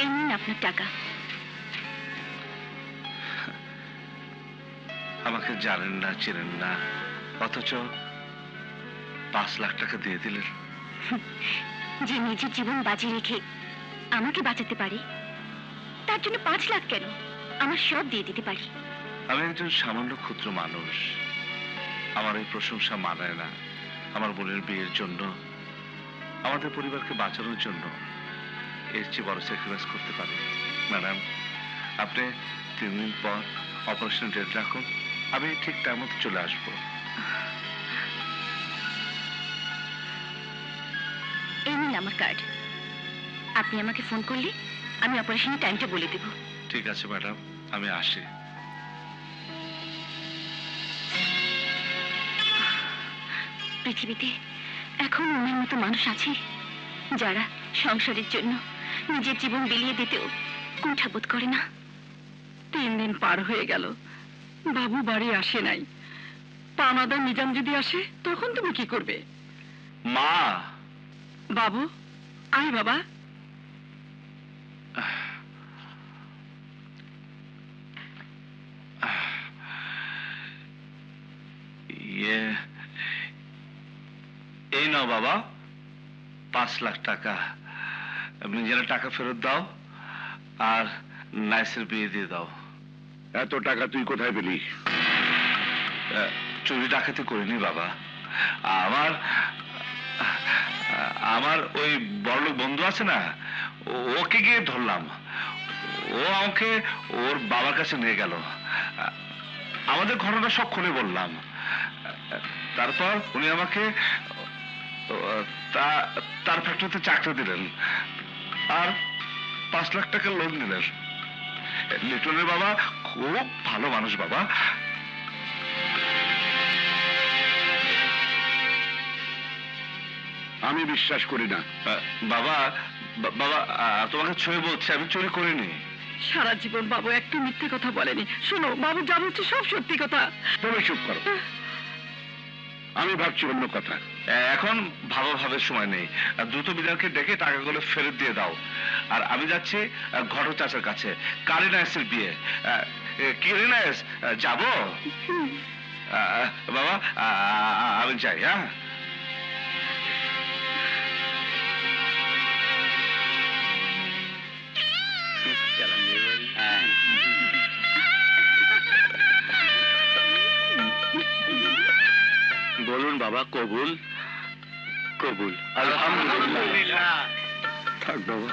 Speaker 5: এই নিন আপনার টাকা।
Speaker 1: আমাকে জানেন না, চেনেন না, অথচ 5 লাখ টাকা দিয়ে দিলেন।
Speaker 5: যে নিজের জীবন বাজি রেখে আমাকে বাঁচাতে পারে তার জন্য 5 লাখ কেন, আমার সব দিয়ে দিতে পারি।
Speaker 1: আমি একজন সামান্য ক্ষুদ্র মানুষ, আমার এই প্রশংসা মানায় না। আমার বোনের বিয়ের জন্য, আমাদের পরিবারকে বাঁচানোর জন্য এর চেয়ে বড় স্যাক্রিফাইস করতে পারি। ম্যাডাম, আপনি 3 দিন পর অপারেশন ডেট রাখুন, আমি ঠিক টাইম মতো চলে আসবো।
Speaker 5: এই নিন আমার কার্ড, আপনি আমাকে ফোন করলে আমি অপারেশনের টাইমটা বলে দেব।
Speaker 1: ঠিক আছে ম্যাডাম, আমি আসি।
Speaker 5: পৃথিবীতে এখন মনের মতো মানুষ আছে যারা সংসারের জন্য নিজের জীবন বিলিয়ে দিতেও কুণ্ঠাবোধ করে না।
Speaker 8: 3 দিন পার হয়ে গেল, বাবু বাড়ি আসে নাই।
Speaker 5: পাওনাদার নিজাম যদি আসে তখন তুমি কি করবে?
Speaker 1: মা,
Speaker 5: বাবু আয় বাবা।
Speaker 1: এই নাও বাবা 5 লাখ টাকা। নিজের টাকা ফেরত দাও আর নাইসের বিয়ে দিয়ে দাও।
Speaker 2: এত টাকা তুই কোথায় পেলি?
Speaker 1: চুরি ডাকাতি করিনি বাবা। আমার আমার ওই বড়লোক বন্ধু আছে না, ওকে গিয়ে ধরলাম। ও আমাকে ওর বাবার কাছে নিয়ে গেল। আমাদের ঘটনা সব খুলে বললাম। তারপর উনি আমাকে তার ফ্যাক্টরিতে চাকরি দিলেন আর 5 লাখ টাকা লোন দিলেন। লিটনের বাবা খুব ভালো মানুষ বাবা।
Speaker 2: আমি বিশ্বাস করি না।
Speaker 1: বাবা বাবা তোমাকে ছুঁয়ে বলছি আমি চুরি করিনি।
Speaker 5: সারা জীবন বাবু একটু মিথ্যে কথা বলেনি। শোনো, বাবু যা বলছে সব সত্যি কথা।
Speaker 2: তবে চুপ করো, আমি ভাবছি অন্য কথা।
Speaker 1: এখন ভাবার সময় নেই। দ্রুত বিধানকে ডেকে টাকাগুলো ফেরত দিয়ে দাও। আর আমি যাচ্ছি ঘটক চাচার কাছে। কারিনা এসের বিয়ে। কি রিনা এস, যাবো? বাবা আমি যাই। হ্যাঁ,
Speaker 7: বলুন বাবা, কবুল? কবুল,
Speaker 1: আলহামদুলিল্লাহ।
Speaker 2: থাক বাবা,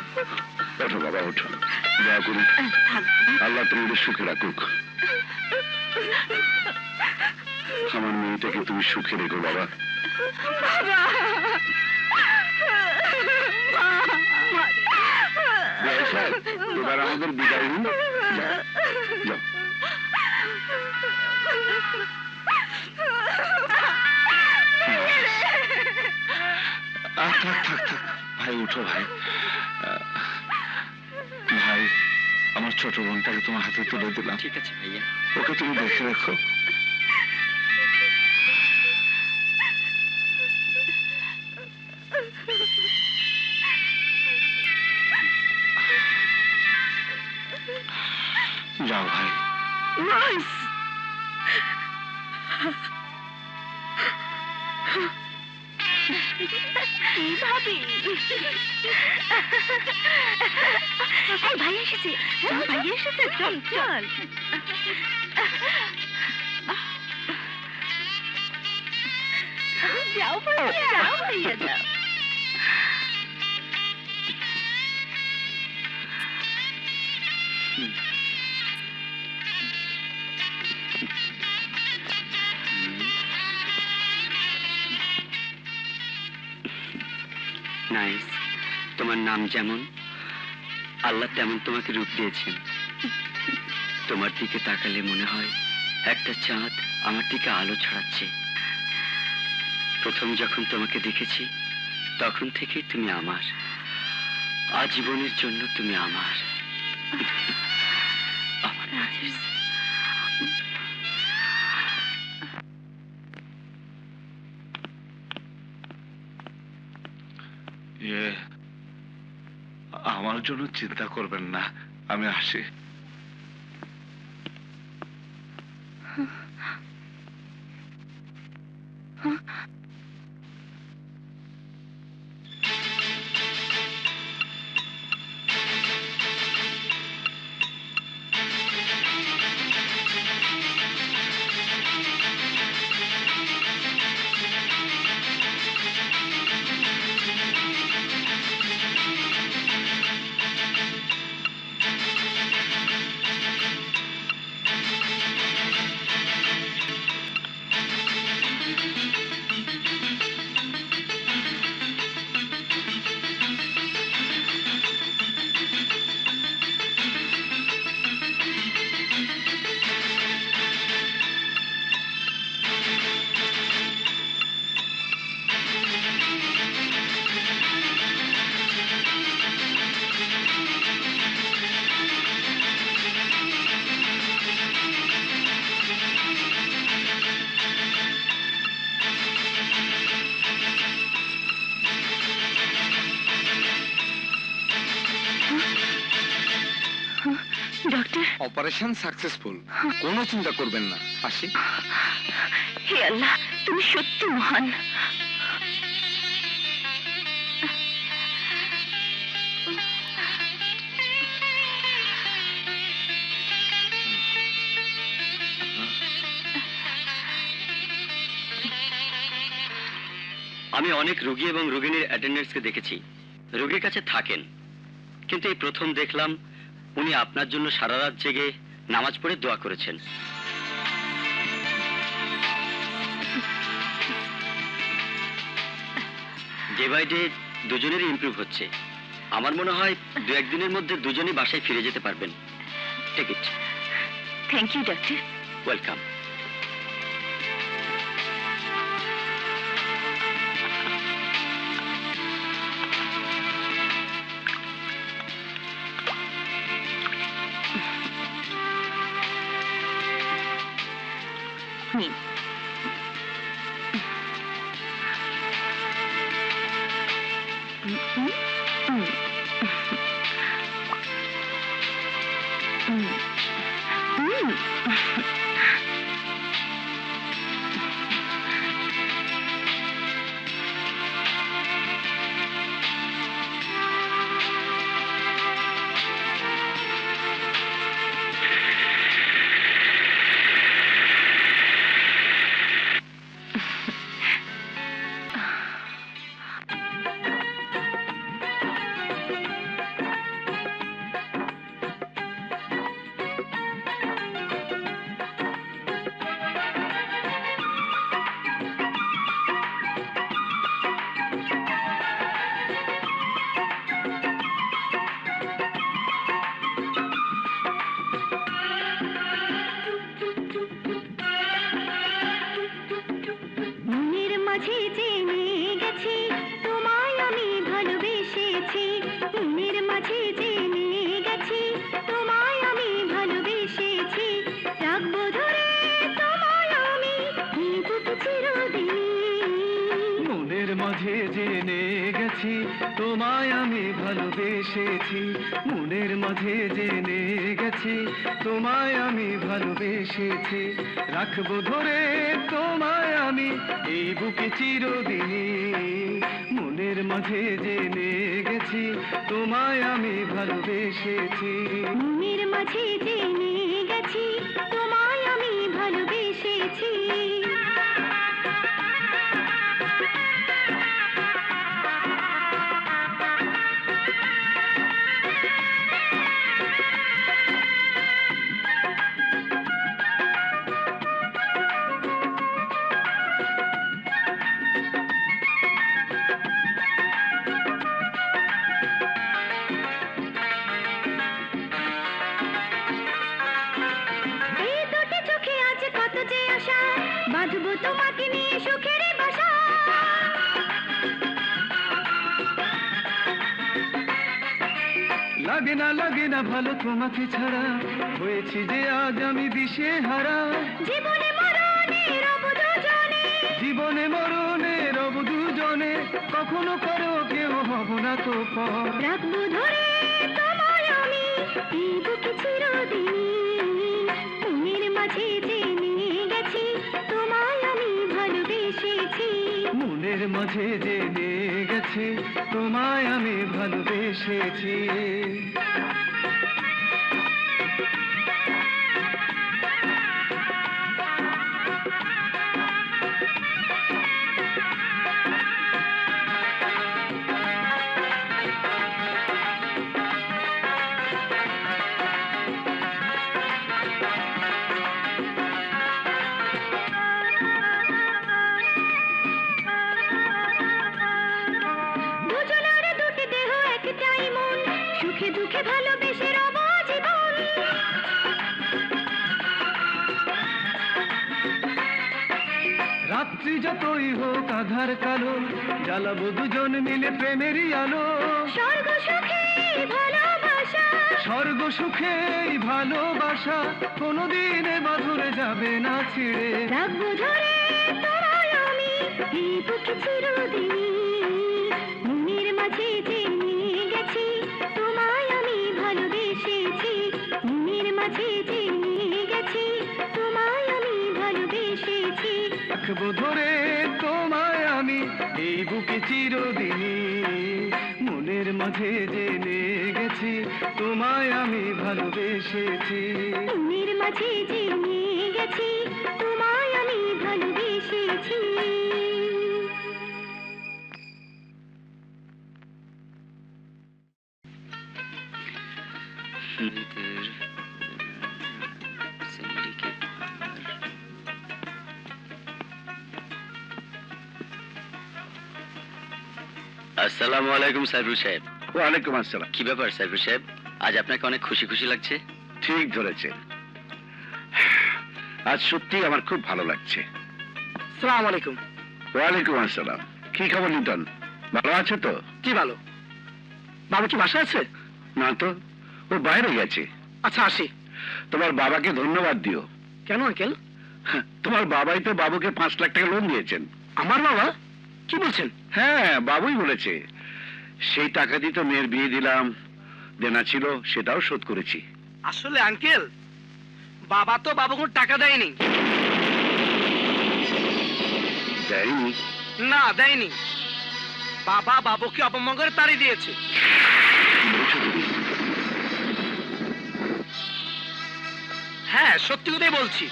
Speaker 2: ওঠো বাবা ওঠো। দয়া করুন, আল্লাহ তোমাদের সুখে রাখুক। আমার মেয়েটাকে তুমি সুখে রেখো বাবা। এবার আমাদের বিদায় নিন। যাও।
Speaker 1: থাক থাক থাক ভাই, উঠো ভাই। ভাই, আমার ছোট বোনটাকে তোমার হাতে তুলে দিলাম।
Speaker 7: ঠিক আছে ভাইয়া।
Speaker 1: ওকে তুমি দেখে রেখো। যাও ভাই।
Speaker 5: ভাবি ভাই এসেছে, ভাই এসেছে, চল চল। যাও ভাইয়া, যাও ভাইয়া, যাও।
Speaker 7: নাইস। তোমার নাম যেমন, আল্লাহ তেমন তোমাকে রূপ দিয়েছেন। তোমার দিকে তাকালে মনে হয় একটা চাঁদ আমার দিকে আলো ছড়াচ্ছে। প্রথম যখন তোমাকে দেখেছি তখন থেকে তুমি আমার, আজীবনের জন্য তুমি আমার। আমার নাইস।
Speaker 1: আমার জন্য চিন্তা করবেন না, আমি আসি।
Speaker 8: অপারেশন সাকসেসফুল, কোনো চিন্তা করবেন না। আসি।
Speaker 5: হে আল্লাহ, তুমি সত্যি মহান।
Speaker 7: আমি অনেক রোগী এবং রোগিণীর অ্যাটেন্ডেন্টসকে দেখেছি, রোগীর কাছে থাকেন, কিন্তু এই প্রথম দেখলাম উনি আপনার জন্য সারা রাত জেগে নামাজ পড়ে দোয়া করেছেন। ডে বাই ডে দুজনেরই ইমপ্রুভ হচ্ছে। আমার মনে হয় 2-1 দিনের মধ্যে দুজনেই বাসায় ফিরে যেতে পারবেন। Take it.
Speaker 5: Thank you doctor.
Speaker 7: Welcome.
Speaker 5: নিন।
Speaker 3: মাঝে জেনে গেছি তোমায় আমি ভালোবেসেছি, মনের মাঝে জেনে গেছি তোমায় আমি ভালোবেসেছি, রাখবো ধরে তোমায় আমি এই বুকে চিরদিনই। মনের মাঝে জেনে গেছি তোমায় আমি ভালোবেসেছি,
Speaker 5: মনের মাঝে জেনে গেছি তোমায় আমি ভালোবেসেছি। বাঁধবো তোমাকে নিয়ে সুখের বাসা,
Speaker 3: লাগে না ভালো তোমাকে ছাড়া, হয়েছি যে আজ আমি দিশে হারা।
Speaker 5: জীবনে মরণে রব দুজনে,
Speaker 3: জীবনে মরণে রব দুজনে, কখনো করো কেউ হব না তো পর।
Speaker 5: রাখবো ধরে তোমায় আমি এই বুকে চিরদিনই। মনের মাঝে জেনে গেছি তোমায় আমি ভালোবেসেছি,
Speaker 3: মনের মাঝে জেনে গেছি তোমায় আমি ভালোবেসেছি।
Speaker 5: সুখে দুঃখে ভালোবেসে রব জীবন,
Speaker 3: রাত্রি যতই হোক আধার কালো, জ্বালাবো দুজন মিলে প্রেমেরই আলো।
Speaker 5: স্বর্গ সুখে ভালোবাসা,
Speaker 3: স্বর্গ সুখে ভালোবাসা, কোনোদিনে বাঁধরে যাবে না ছিঁড়ে।
Speaker 5: রাখবো ধরে তোমায় আমি এই বুকে চিরদিনই। মনের মাঝে জেনে গেছি তোমায় আমি ভালোবেসেছি, মনের মাঝে
Speaker 3: চিরদিনই মনের মাঝে জেনে গেছি তোমায় আমি ভালোবেসেছি
Speaker 5: মনের মাঝে জেনে গেছি তোমায় আমি ভালোবেসেছি
Speaker 7: আসসালামু আলাইকুম সাইফুল সাহেব।
Speaker 2: ওয়ালাইকুম আসসালাম।
Speaker 7: কি ব্যাপার সাইফুল সাহেব, আজ আপনাকে অনেক খুশি খুশি লাগছে?
Speaker 2: ঠিক ধরেছে, আজ সত্যি আমার খুব ভালো লাগছে।
Speaker 6: সালাম আলাইকুম।
Speaker 2: ওয়ালাইকুম আসসালাম। কি খবর লিটন, ভালো আছে তো?
Speaker 6: কি ভালো। বাবু কি বাসা আছে?
Speaker 2: না তো, ও বাইরে গেছে।
Speaker 6: আচ্ছা আসি।
Speaker 2: তোমার বাবাকে ধন্যবাদ দিও।
Speaker 6: কেন আঙ্কেল?
Speaker 2: তোমার বাবাই তো বাবুকে 5 লাখ টাকা লোন দিয়েছেন।
Speaker 6: আমার বাবা? কি বলছেন?
Speaker 2: হ্যাঁ, বাবুই বলেছে। সেই টাকা দিয়ে তো মেয়ের বিয়ে দিলাম, দেনা ছিল সেটাও শোধ করেছি।
Speaker 6: আসলে আঙ্কেল, বাবা তো বাবুকে টাকা দেয়নি।
Speaker 2: দেয়নি?
Speaker 6: না দেয়নি, বাবা বাবুকে অপমান করে তাড়িয়ে দিয়েছে।
Speaker 2: বলছো তুমি?
Speaker 6: হ্যাঁ সত্যি কথাই বলছি,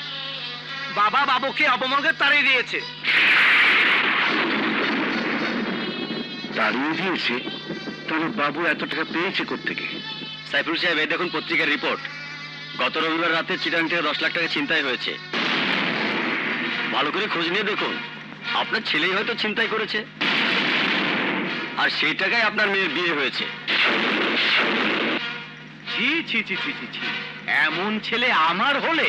Speaker 6: বাবা বাবুকে অপমান করে তাড়িয়ে দিয়েছে।
Speaker 2: দাঁড়িয়ে দিয়েছে? তাহলে বাবু এত টাকা পেয়েছে কোত্থেকে?
Speaker 7: সাইফুল সাহেব, এই দেখুন পত্রিকার রিপোর্ট। গত রবিবার রাতে চিটাং থেকে 10 লাখ টাকা ছিনতাই হয়েছে। ভালো করে খোঁজ নিয়ে দেখুন, আপনার ছেলেই হয়তো ছিনতাই করেছে, আর সেই টাকায় আপনার মেয়ের বিয়ে হয়েছে।
Speaker 4: ছি ছি ছি ছি ছি ছি, এমন ছেলে আমার হলে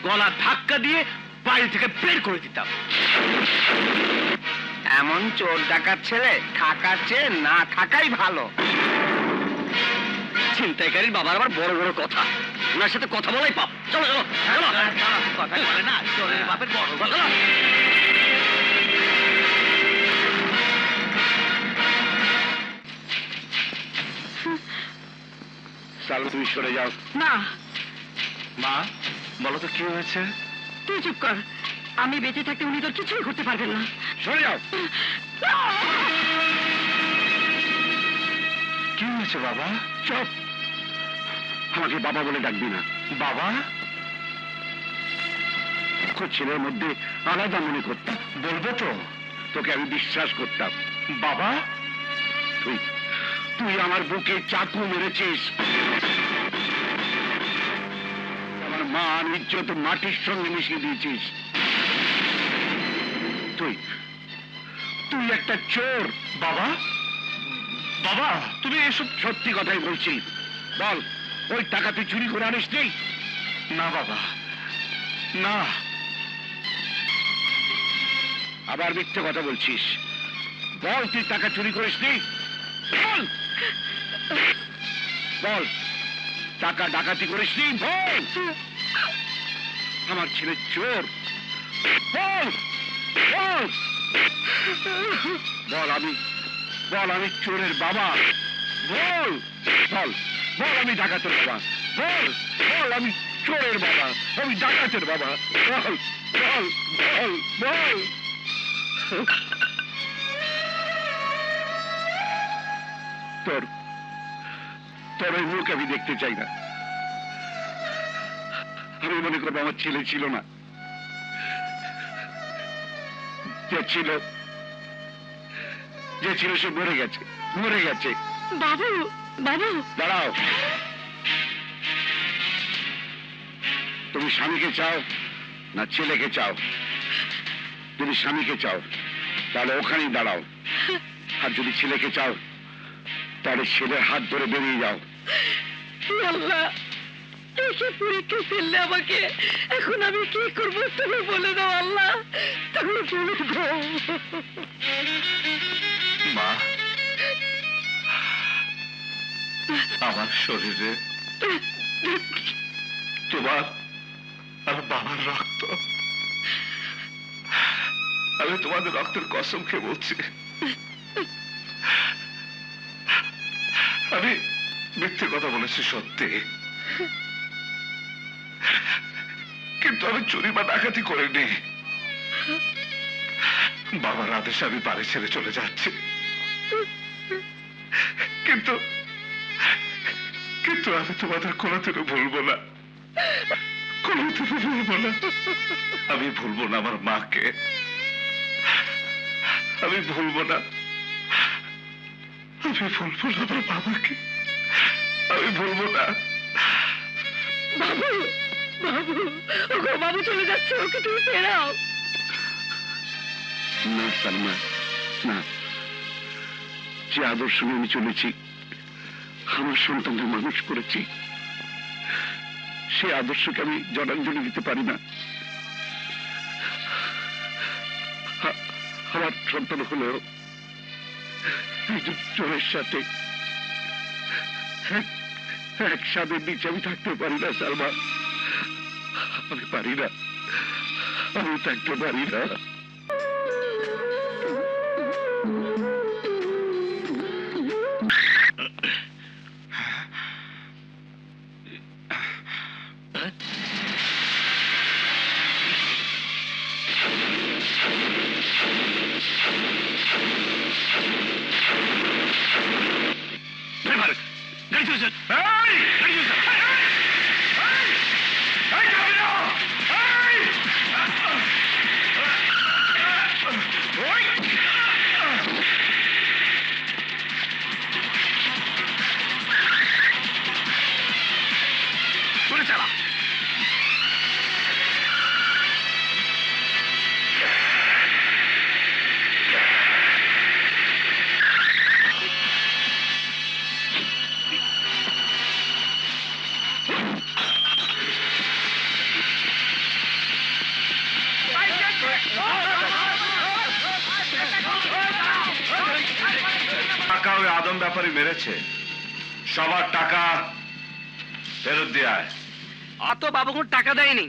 Speaker 4: গলা ধাক্কা দিয়ে বাড়ি থেকে বের করে দিতাম।
Speaker 3: এমন চোর ডাকাত ছেলে থাকার চেয়ে না থাকাই ভালো।
Speaker 7: ছিনতাইকারীর বাবার আবার বড় বড় কথা, ওনার সাথে কথা বলাই পাপ। চলো চলো চলো।
Speaker 3: কথা বলে না চোরের বাপের বড়
Speaker 7: চলো।
Speaker 2: সালমা, তুমি সরে যাও।
Speaker 5: না,
Speaker 1: মা, বলো তো কি হয়েছে?
Speaker 5: তুই চুপ কর। আমি বেঁচে থাকতে উনি তোর কিছুই করতে পারবেন না।
Speaker 2: সরে যাও।
Speaker 1: কি হয়েছে বাবা?
Speaker 2: চুপ, আমাকে বাবা বলে ডাকবি না।
Speaker 1: বাবা?
Speaker 2: ছেলের মধ্যে আলাদা মনে করতাম।
Speaker 1: বলবো তো?
Speaker 2: তোকে আমি বিশ্বাস করতাম।
Speaker 1: বাবা?
Speaker 2: তুই তুই আমার বুকে চাকু মেরেছিস, আমার মান ইজ্জত মাটির সঙ্গে মিশিয়ে দিয়েছিস। তুই তুই একটা চোর।
Speaker 1: বাবা? বাবা তুমি এসব?
Speaker 2: সত্যি কথাই বলছি, বল ওই টাকা তুই চুরি করে আনিস নি?
Speaker 1: না বাবা, না।
Speaker 2: আবার মিথ্যে কথা বলছিস, বল তুই টাকা চুরি করিস নি? বল বল, টাকা ডাকাতি করিস নি? বল। আমার ছেলে চোর, বল বল বল। আমি চোরের বাবা। বল বল বল, আমি ডাকাতের বাবা। বল বল, আমি চোরের বাবা, আমি ডাকাতের বাবা। বল বল বল বল। তোর তোর ওই মুখ আমি দেখতে চাই না। আমি মনে করবো আমার ছেলে ছিল না, যে ছিল সে মরে গেছে, মরে গেছে।
Speaker 5: বাবু, বাবু
Speaker 2: দাঁড়াও, তুমি স্বামীকে চাও না ছেলেকে চাও? যদি স্বামীকে চাও তাহলে ওখানেই দাঁড়াও, আর যদি ছেলেকে চাও তাহলে ছেলের হাত ধরে বেরিয়ে যাও।
Speaker 5: আল্লাহ, এসে পরীক্ষা ফেললে আমাকে, এখন আমি কি করবো তুমি বলে দাও আল্লাহ, তুমি বলে দাও।
Speaker 1: মা, আমার শরীরে তোমার আর বাবার রক্ত। আমি তোমাদের রক্তের কসম খেয়ে বলছি, আমি মিথ্যে কথা বলেছি সত্যি, কিন্তু আমি চুরি বা ডাকাতি করিনি। বাবার আদেশে আমি বাড়ি ছেড়ে চলে যাচ্ছি। কিন্তু কিন্তু আমি তোমাদের কোনোদিনও ভুলবো না, কোনোদিনও ভুলবো না। আমি ভুলবো না আমার মাকে, আমি ভুলবো না, আমি ভুলবো না আমার বাবাকে, আমি ভুলবো না।
Speaker 5: বাবু, বাবু, ওগো বাবু চলে যাচ্ছে, ওকে তুমি ফেরাও।
Speaker 2: না সালমা, না। যে আদর্শ নিয়ে আমি চলেছি, আমার সন্তানদের মানুষ করেছি, সে আদর্শকে আমি জলাঞ্জলি দিতে পারি না। আমার সন্তান হলেও জোরের সাথে একসাথে নিচে আমি থাকতে পারি না সালমা, আমি পারি না, আমি থাকতে পারি না।
Speaker 1: টাকা ওই আদম ব্যাপারী মেরেছে, সবার টাকা ফেরত দিয়ে আয়।
Speaker 3: অত বাবু কোন টাকা দেয়নি।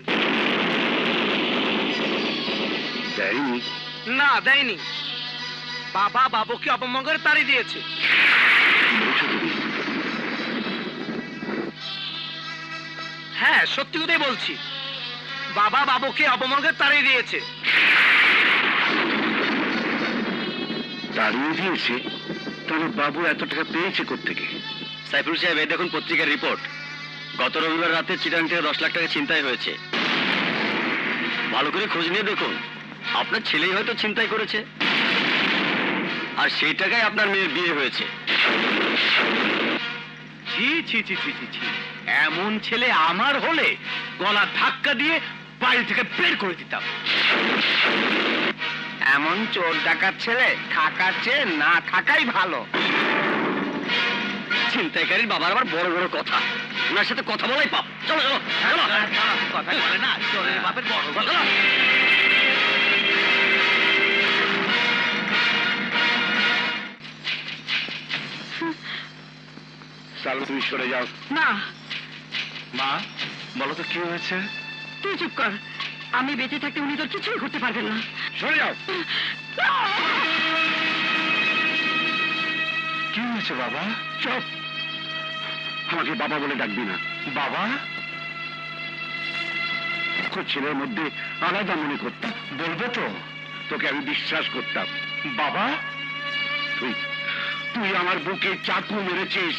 Speaker 2: দেয়নি?
Speaker 3: না দেয়নি, বাবা বাবুকে অপমঙ্গলে তাড়িয়ে দিয়েছে। হ্যাঁ সত্যি কথাই বলছি, বাবা বাবুকে অপমঙ্গলে তাড়িয়ে দিয়েছে।
Speaker 2: দাঁড়িয়ে দিয়েছে? তাহলে বাবু এত টাকা পেয়েছে কোত্থেকে?
Speaker 7: সাইফুল সাহেব, এই দেখুন পত্রিকার রিপোর্ট। গত রবিবার রাতে চিটাং থেকে 10 লাখ টাকা ছিনতাই হয়েছে। ভালো করে খোঁজ নিয়ে দেখুন, আপনার ছেলেই হয়তো ছিনতাই করেছে, আর সেই টাকায় আপনার মেয়ের বিয়ে হয়েছে।
Speaker 4: ছি ছি ছি ছি ছি ছি, এমন ছেলে আমার হলে গলা ধাক্কা দিয়ে বাড়ি থেকে বের করে দিতাম।
Speaker 3: এমন চোর ডাকাত ছেলে থাকার চেয়ে না থাকাই ভালো।
Speaker 7: ছিনতাইকারীর বাবার আবার বড় বড় কথা, ওনার সাথে কথা বলাই পাপ। চলো চলো চলো।
Speaker 3: কথা বলে না, চোরের বাপের বড় কথা।
Speaker 2: সালমা, তুমি সরে যাও।
Speaker 5: না,
Speaker 1: মা বলো তো কি হয়েছে?
Speaker 5: তুই চুপ কর। আমি বেঁচে থাকতে উনি তোর কিছুই করতে পারবেন না।
Speaker 2: সরে যাও।
Speaker 1: কি হয়েছে বাবা?
Speaker 2: চুপ, আমাকে বাবা বলে ডাকবি না।
Speaker 1: বাবা?
Speaker 2: তোর ছেলের মধ্যে আলাদা মনে করতাম।
Speaker 1: বলবে তো?
Speaker 2: তোকে আমি বিশ্বাস করতাম।
Speaker 1: বাবা
Speaker 2: তুই তুই আমার বুকে চাকু মেরেছিস,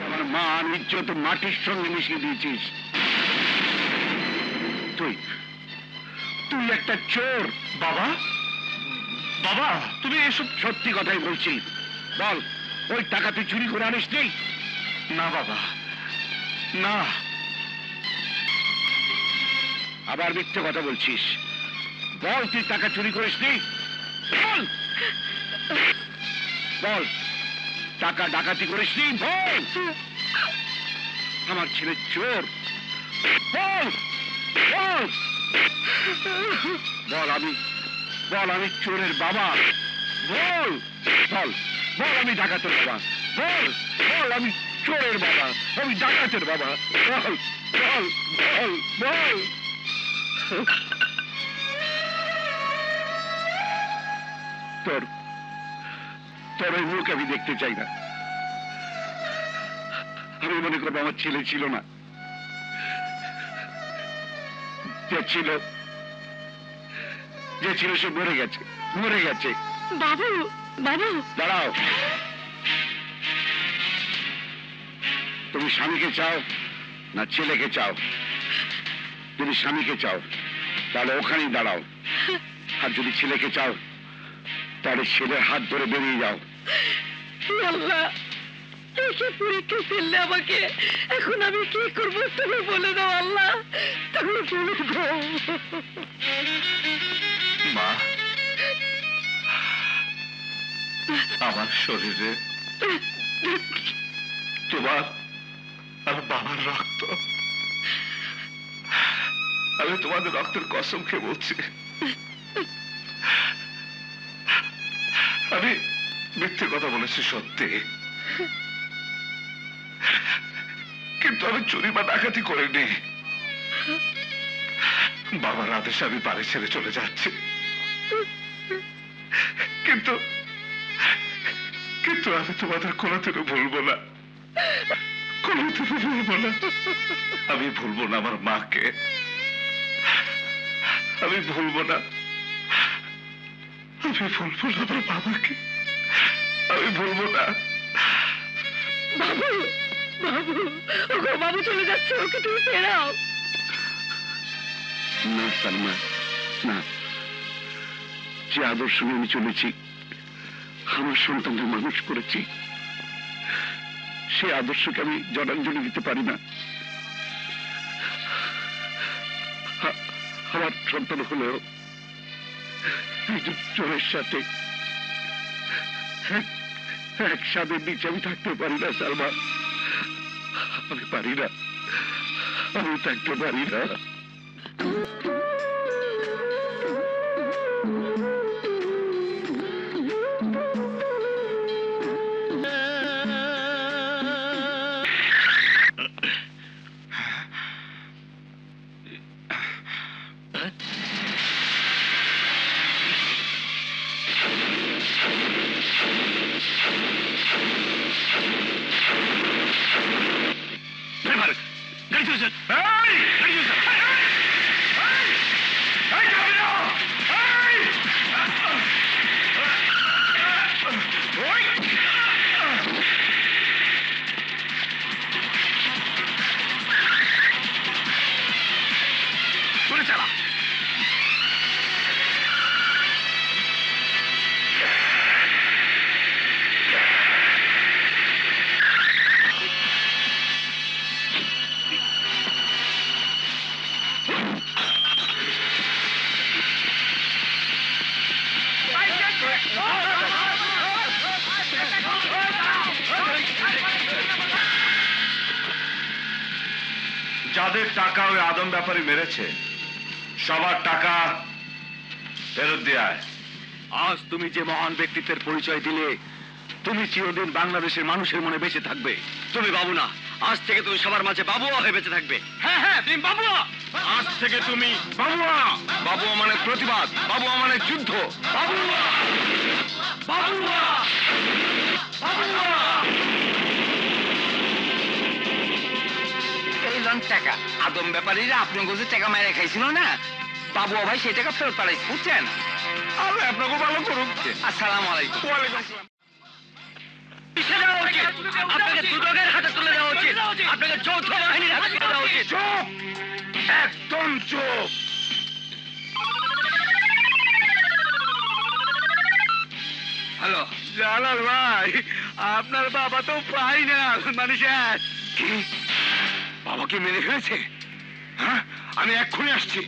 Speaker 2: আমার মান ইজ্জত মাটির সঙ্গে মিশিয়ে দিয়েছিস। তুই তুই একটা চোর।
Speaker 1: বাবা, বাবা তুমি এসব?
Speaker 2: সত্যি কথাই বলছি, বল ওই টাকা তুই চুরি করে আনিস নি?
Speaker 1: না বাবা, না।
Speaker 2: আবার মিথ্যে কথা বলছিস, বল তুই টাকা চুরি করিস নি? বল বল, টাকা ডাকাতি করিস নি? বল। আমার ছেলে চোর, বল বল বল। বল আমি চোরের বাবা, বল বল বল। আমি ডাকাতের বাবা, বল বল। আমি চোরের বাবা, আমি ডাকাতের বাবা, বল বল বল বল। তোর তোর ওই মুখ আমি দেখতে চাই না। আমি মনে করবো আমার ছেলে ছিল না, যে ছিল যে ছিল সে মরে গেছে, মরে গেছে।
Speaker 5: বাবু, বাবু,
Speaker 2: দাঁড়াও, তুমি স্বামীকে চাও না ছেলেকে চাও? যদি স্বামীকে চাও তাহলে ওখানেই দাঁড়াও, আর যদি ছেলেকে চাও তাহলে ছেলের হাত ধরে বেরিয়ে যাও।
Speaker 5: আল্লাহ, একে পরীক্ষা ফেললে আমাকে, এখন আমি কি করবো তুমি বলে দাও আল্লাহ, তুমি বলে দাও।
Speaker 1: মা, আমার শরীরে তোমার আর বাবার রক্ত। আমি তোমাদের রক্তের কসম খেয়ে বলছি, আমি মিথ্যে কথা বলেছি সত্যি, কিন্তু আমি চুরি বা ডাকাতি করিনি। বাবার আদেশে আমি বাড়ি ছেড়ে চলে যাচ্ছি, কিন্তু কিন্তু আমি তোমাদের কোনোদিনও ভুলবো না, কোনোদিনও ভুলবো না। আমি ভুলবো না আমার মাকে, আমি ভুলবো না, আমি ভুলবো না আমার বাবাকে, আমি ভুলবো না।
Speaker 5: বাবু, বাবু, ওগো বাবু চলে যাচ্ছে, ওকে তুমি ফেরাও।
Speaker 2: না সালমা, না, যে আদর্শ নিয়ে আমি চলেছি, আমার সন্তানদের মানুষ করেছি, সে আদর্শকে আমি জলাঞ্জলি দিতে পারি না। আমার সন্তান হলেও চোরের সাথে এক স্বাদের নিচে আমি থাকতে পারি না সালমা, আমি পারি না, আমি থাকতে পারি না।
Speaker 1: যাদের টাকা ওই আদম ব্যাপারী মেরেছে, সবার টাকা ফেরত দিয়ে আয়।
Speaker 4: আজ তুমি যে মহান ব্যক্তিত্বের পরিচয় দিলে, তুমি চিরদিন বাংলাদেশের মানুষের মনে বেঁচে থাকবে। তুমি বাবু না, আজ থেকে তুমি সবার মাঝে বাবুয়া হয়ে বেঁচে থাকবে। হ্যাঁ হ্যাঁ, তুমি বাবুয়া। আজ থেকে তুমি বাবুয়া। বাবুয়া মানে প্রতিবাদ, বাবুয়া মানে যুদ্ধ। বাবুয়া, বাবুয়া, বাবুয়া।
Speaker 3: এই লন টাকা আদম ব্যাপারীরা আপনার কাছে টাকা মায়েরা খাইছিল না, বাবু ভাই সেই টাকা ফেরত পাঠাইছে, বুঝছেন?
Speaker 1: আল্লাহ আপনাকে ভালো করুক।
Speaker 3: আসসালামু আলাইকুম।
Speaker 1: ওয়ালাইকুম আসসালাম।
Speaker 3: আপনাকে দুদকের হাতে তুলে দেওয়া উচিত, আপনাকে যৌথ বাহিনীর হাতে তুলে দেওয়া উচিত।
Speaker 2: চুপ, একদম চুপ।
Speaker 3: হ্যালো
Speaker 2: জালাল ভাই, আপনার বাবা তো ফাইনাল মানে শেষ। কি বাবাকে মেরে ফেলেছে? হ্যাঁ, আমি এক্ষুনি আসছি।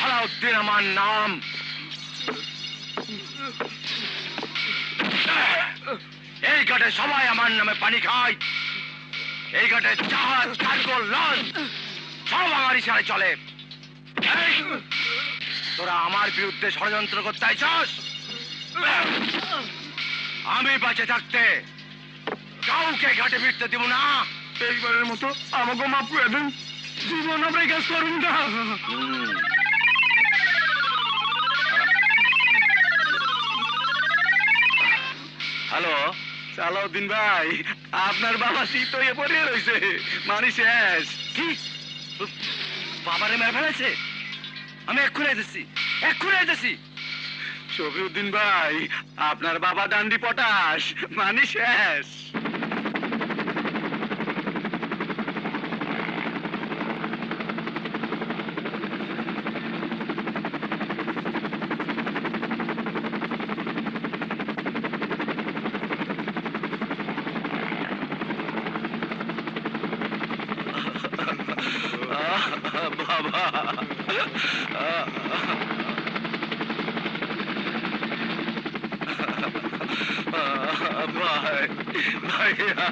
Speaker 3: আলাউদ্দিন আমার নাম। এই ঘাটে সবাই আমার নামে পানি খায়, এই ঘাটে জাহাজ, কার্গো, লঞ্চ সব আমার ইশারায় চলে। এই, তোরা আমার বিরুদ্ধে ষড়যন্ত্র করতে আইছস? আমি বাঁচে থাকতে কাউকে ঘাটে ফিরতে দিব না।
Speaker 2: এইবারের মতো আমাকে মাফ করে দেন, জীবন আমরা কাজ করুন না।
Speaker 3: হ্যালো
Speaker 6: সালাউদ্দিন ভাই, আপনার বাবা শীত হয়ে পড়ে রয়েছে, মানে শেষ। কি বাবারে মেরে ফেলেছে? আমি এক্ষুনি আইতেছি, এক্ষুনি আইতেছি। শফিউদ্দিন ভাই, আপনার বাবা ডান্ডি পটাশ, মানে শেষ। বাবা, ভাই, ভাইয়া।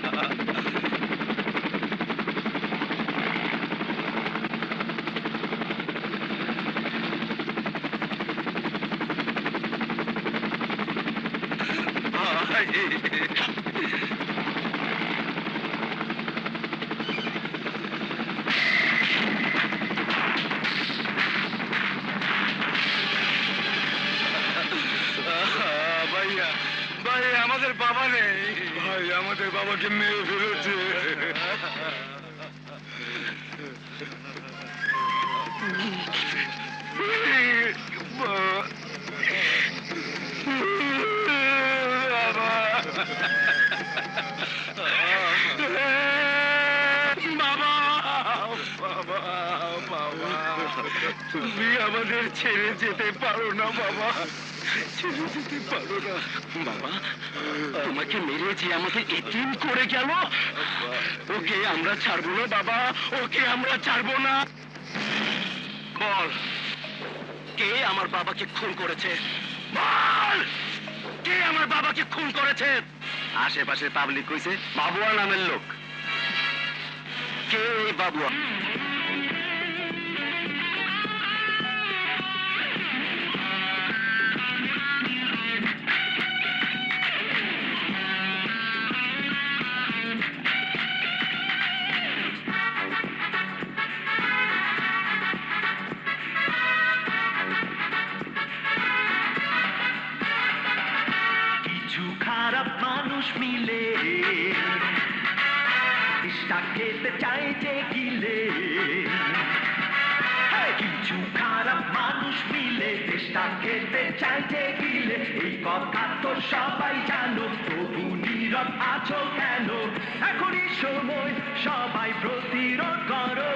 Speaker 6: ভাইয়া, ভাই আমাদের বাবা নেই। ভাই আমাদের বাবাকে মেরে ফেলেছে। তুমি আমাদের ছেড়ে যেতে পারো না বাবা, ছেড়ে যেতে পারো না বাবা। তোমাকে মেরে যে আমাদের এতিম করে গেল, ওকে আমরা ছাড়বো না বাবা, ওকে আমরা ছাড়বো না। বল, কে আমার বাবাকে খুন করেছে? বল, কে আমার বাবাকে খুন করেছে? আশেপাশে পাবলিক কইছে বাবুয়া নামের লোক। কে এই বাবুয়া?
Speaker 9: খারাপ মানুষ মিলে ইস্টা খেতে চাই যে গিলে, কিছু খারাপ মানুষ মিলে চেষ্টা খেতে চাই যে গিলে। এই কথা তো সবাই জানো, তবু নীরব আছো কেন? এখনই সময় সবাই প্রতিরোধ করো,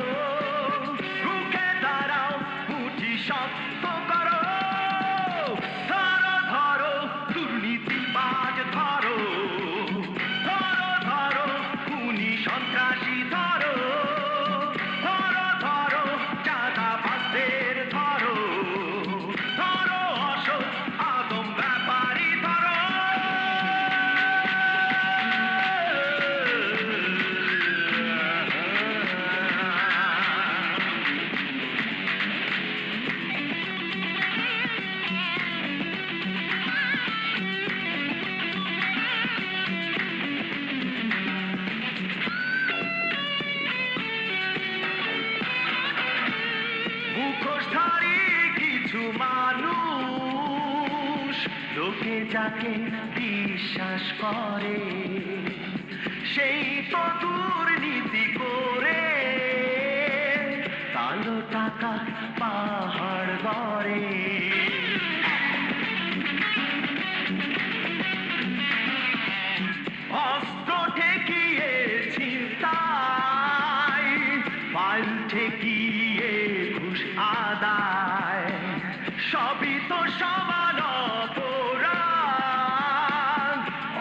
Speaker 9: রুখে দাঁড়াও, মুঠি শক্ত করো। ধরো ধরো দুর্নীতিবাজ, ধরো ধরো ধরো খুনি সন্ত্রাসী, ধরো ধরো ধরো চাঁদাবাজদের, ধরো ধরো অসৎ আদম ব্যাপারী, ধরো। মুখোশধারী কিছু মানুষ লোকে যাকে বিশ্বাস করে, সেই তো দুর্নীতি করে কালো টাকা পাহাড় গড়ে। অস্ত্র ঠেকিয়ে ছিনতাই, ফাইল ঠেকিয়ে ঘুষ আদায়, সবই তো সমান অপরাধ,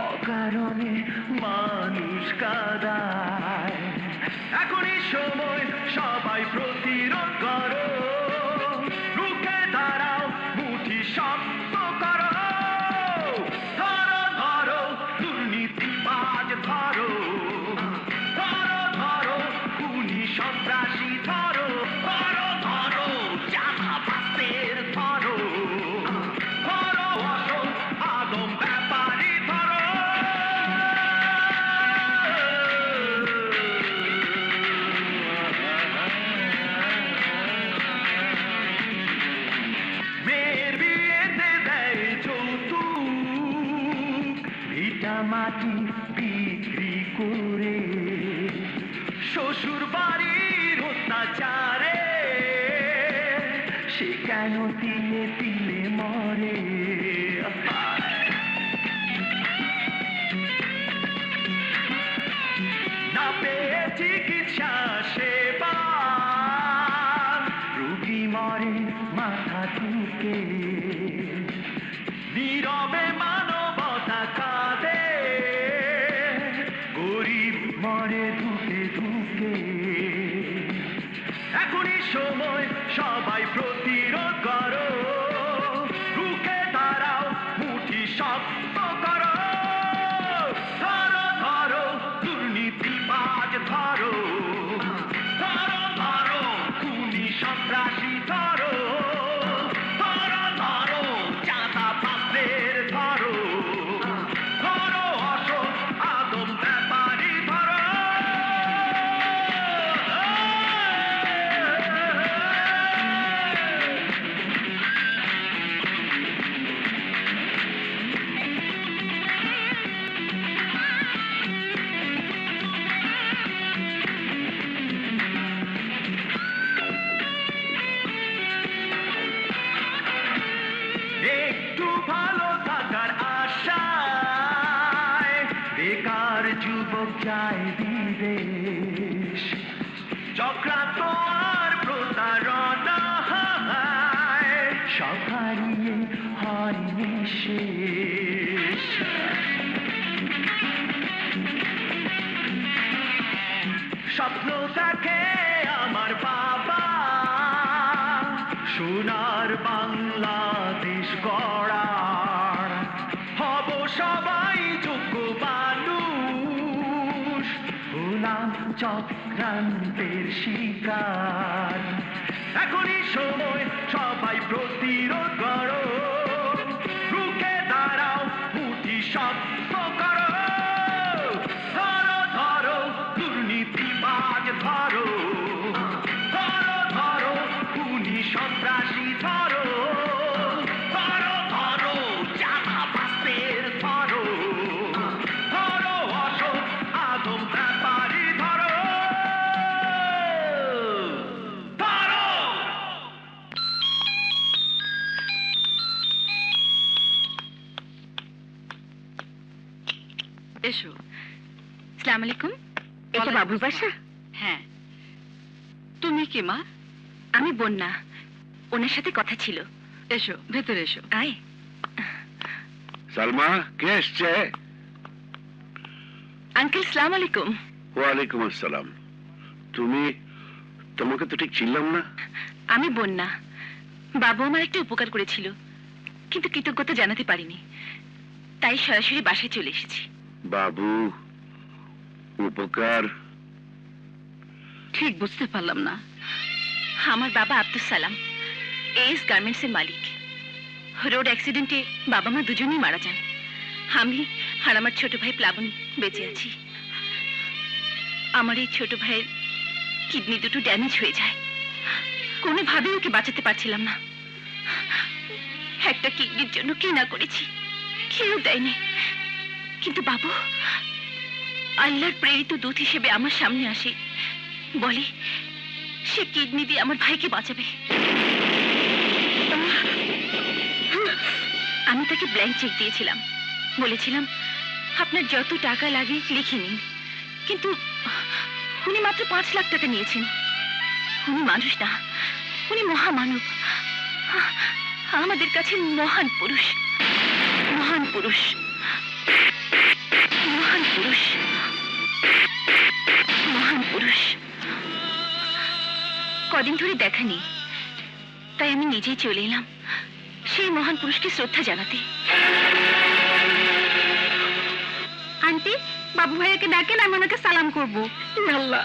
Speaker 9: অকারণে মানুষ কাঁদায়। এখনই সময় সবাই প্রতিরোধ করো, রুখে দাঁড়াও, মুঠি শক্ত করো। ধরো ধরো দুর্নীতিবাজ, ধরো ধরো ধরো খুনি সন্ত্রাসী, ধরো ধরো ধরো চাঁদাবাজদের, ধরো ধরো অসৎ আদম ব্যাপারী, ধরো। শ্বশুর বাড়ির অত্যাচারে সে কেন তিলে তিলে মরে না পেয়ে চিকিৎসা সেবা রোগী মরে মাথা ঢুকে নীরবে মানবতা কাঁদে গরিব মরে ধুকে ধুকে এখনই সময় সবাই প্রতিরোধ করো রুখে দাঁড়াও মুঠি শক্ত করো ধরো ধরো দুর্নীতিবাজ ধরো ধরো ধরো খুনি সন্ত্রাসী ধরো ধরো ধরো চাঁদাবাজদের ধরো ধরো অসৎ আদম ব্যাপারী ধরো একটু ভালো থাকার আশায় বেকার যুবক যায় বিদেশ চক্রান্ত আর প্রতারণা সব হারিয়ে হয় নিঃশেষ স্বপ্ন দেখে আমার বাবা সোনার বাংলাদেশ গড়ার হব সবাই যোগ্য মানুষ হলাম চক্রান্তের শিকার এখনই সময় সবাই প্রতিরোধ করো রুখে দাঁড়াও মুঠি শক্ত করো ধরো ধরো দুর্নীতিবাজ ধরো ধরো ধরো খুনি সন্ত্রাসী ধরো ধরো ধরো চাঁদাবাজদের ধরো ধরো অসৎ আদম ব্যাপারী ধরো ধরো
Speaker 5: এসো। আসসালামু আলাইকুম। এটা বাবুর বাসা? হ্যাঁ। তুমি কি মা? আমি বন্যা, ওনার সাথে কথা ছিল। এসো, ভেতরে এসো। আয়।
Speaker 2: সালমা, কে এসছে?
Speaker 5: আঙ্কেল সালাম আলাইকুম।
Speaker 2: ওয়ালাইকুম আসসালাম। তোমাকে তো ঠিক চিনলাম না।
Speaker 5: আমি বন্যা, বাবু আমার একটা উপকার করেছিল, কিন্তু কৃতজ্ঞতা জানাতে পারিনি, তাই সরাসরি বাসায় চলে এসেছি।
Speaker 2: বাবু উপকার?
Speaker 5: ঠিক বুঝতে পারলাম না। আমার বাবা আব্দুল সালাম এস গার্মেন্টস এর মালিক। রোড অ্যাক্সিডেন্টে বাবা মা দুজনেই মারা যান। আমি আর আমার ছোট ভাই প্লাবন বেঁচে আছি। আমার এই ছোট ভাইয়ের কিডনি দুটো ড্যামেজ হয়ে যায়, কোনোভাবেই ওকে বাঁচাতে পারছিলাম না। একটা কিডনির জন্য কি না করেছি, কেউ দেয়নি। কিন্তু বাবু আল্লাহর প্রেরিত দূত হিসেবে আমার সামনে আসে, বলে সে কিডনি দিয়ে আমার ভাইকে বাঁচাবে। আমি তাকে ব্ল্যাঙ্ক চেক দিয়েছিলাম, বলেছিলাম আপনার যত টাকা লাগে লিখে নিন, কিন্তু উনি মাত্র 5 লাখ টাকা নিয়েছেন। উনি মানুষ না, উনি মহামানব, আমাদের কাছে মহান পুরুষ, মহান পুরুষ, মহান পুরুষ, মহান পুরুষ। কদিন ধরে দেখা নেই, তাই আমি নিজেই চলে এলাম সেই মহান পুরুষকে শ্রদ্ধা জানাতে। আন্টি, বাবু ভাইয়াকে ডাকেন, আমি ওনাকে সালাম করবো। আল্লাহ,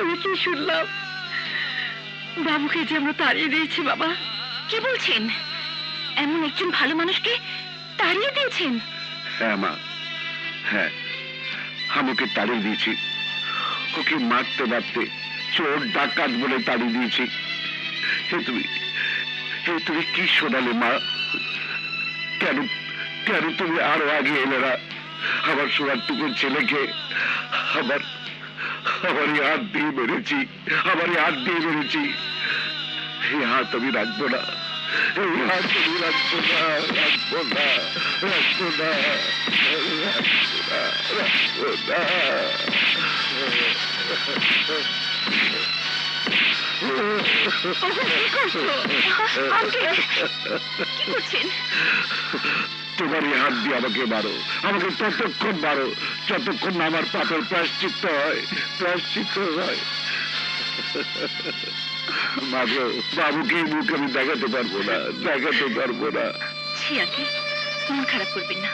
Speaker 5: আমি কি শুনলাম? বাবুকে যে আমরা তাড়িয়ে দিয়েছি। বাবা, কি বলছেন? এমন একজন ভালো মানুষকে তাড়িয়ে দিয়েছেন?
Speaker 2: হ্যাঁ মা, হ্যাঁ, আমি ওকে তাড়িয়ে দিয়েছি। ওকে মারতে মারতে চোর ডাকাত বলে তাড়িয়ে দিয়েছি। তুমি কি শোনালে মা? কেন কেন তুমি আরো আগে এলে না? আমার সোনার টুকুর ছেলেকে, আমার এই হাত দিয়ে মেরেছি, আমার এই হাত দিয়ে মেরেছি। এই হাত আমি রাখবো না, এই হাত আমি রাখবো না, রাখবো না, রাখবো না, রাখবো না, রাখবো না। তোমার এই হাত দিয়ে আমাকে মারো, আমাকে ততক্ষণ মারো যতক্ষণ না আমার পাপের প্রায়শ্চিত্ত হয়, প্রায়শ্চিত্ত হয়। মাগো, বাবুকে এই মুখ আমি দেখাতে পারবো না, দেখাতে পারবো না।
Speaker 5: ছি আঙ্কেল, মন খারাপ করবেন না।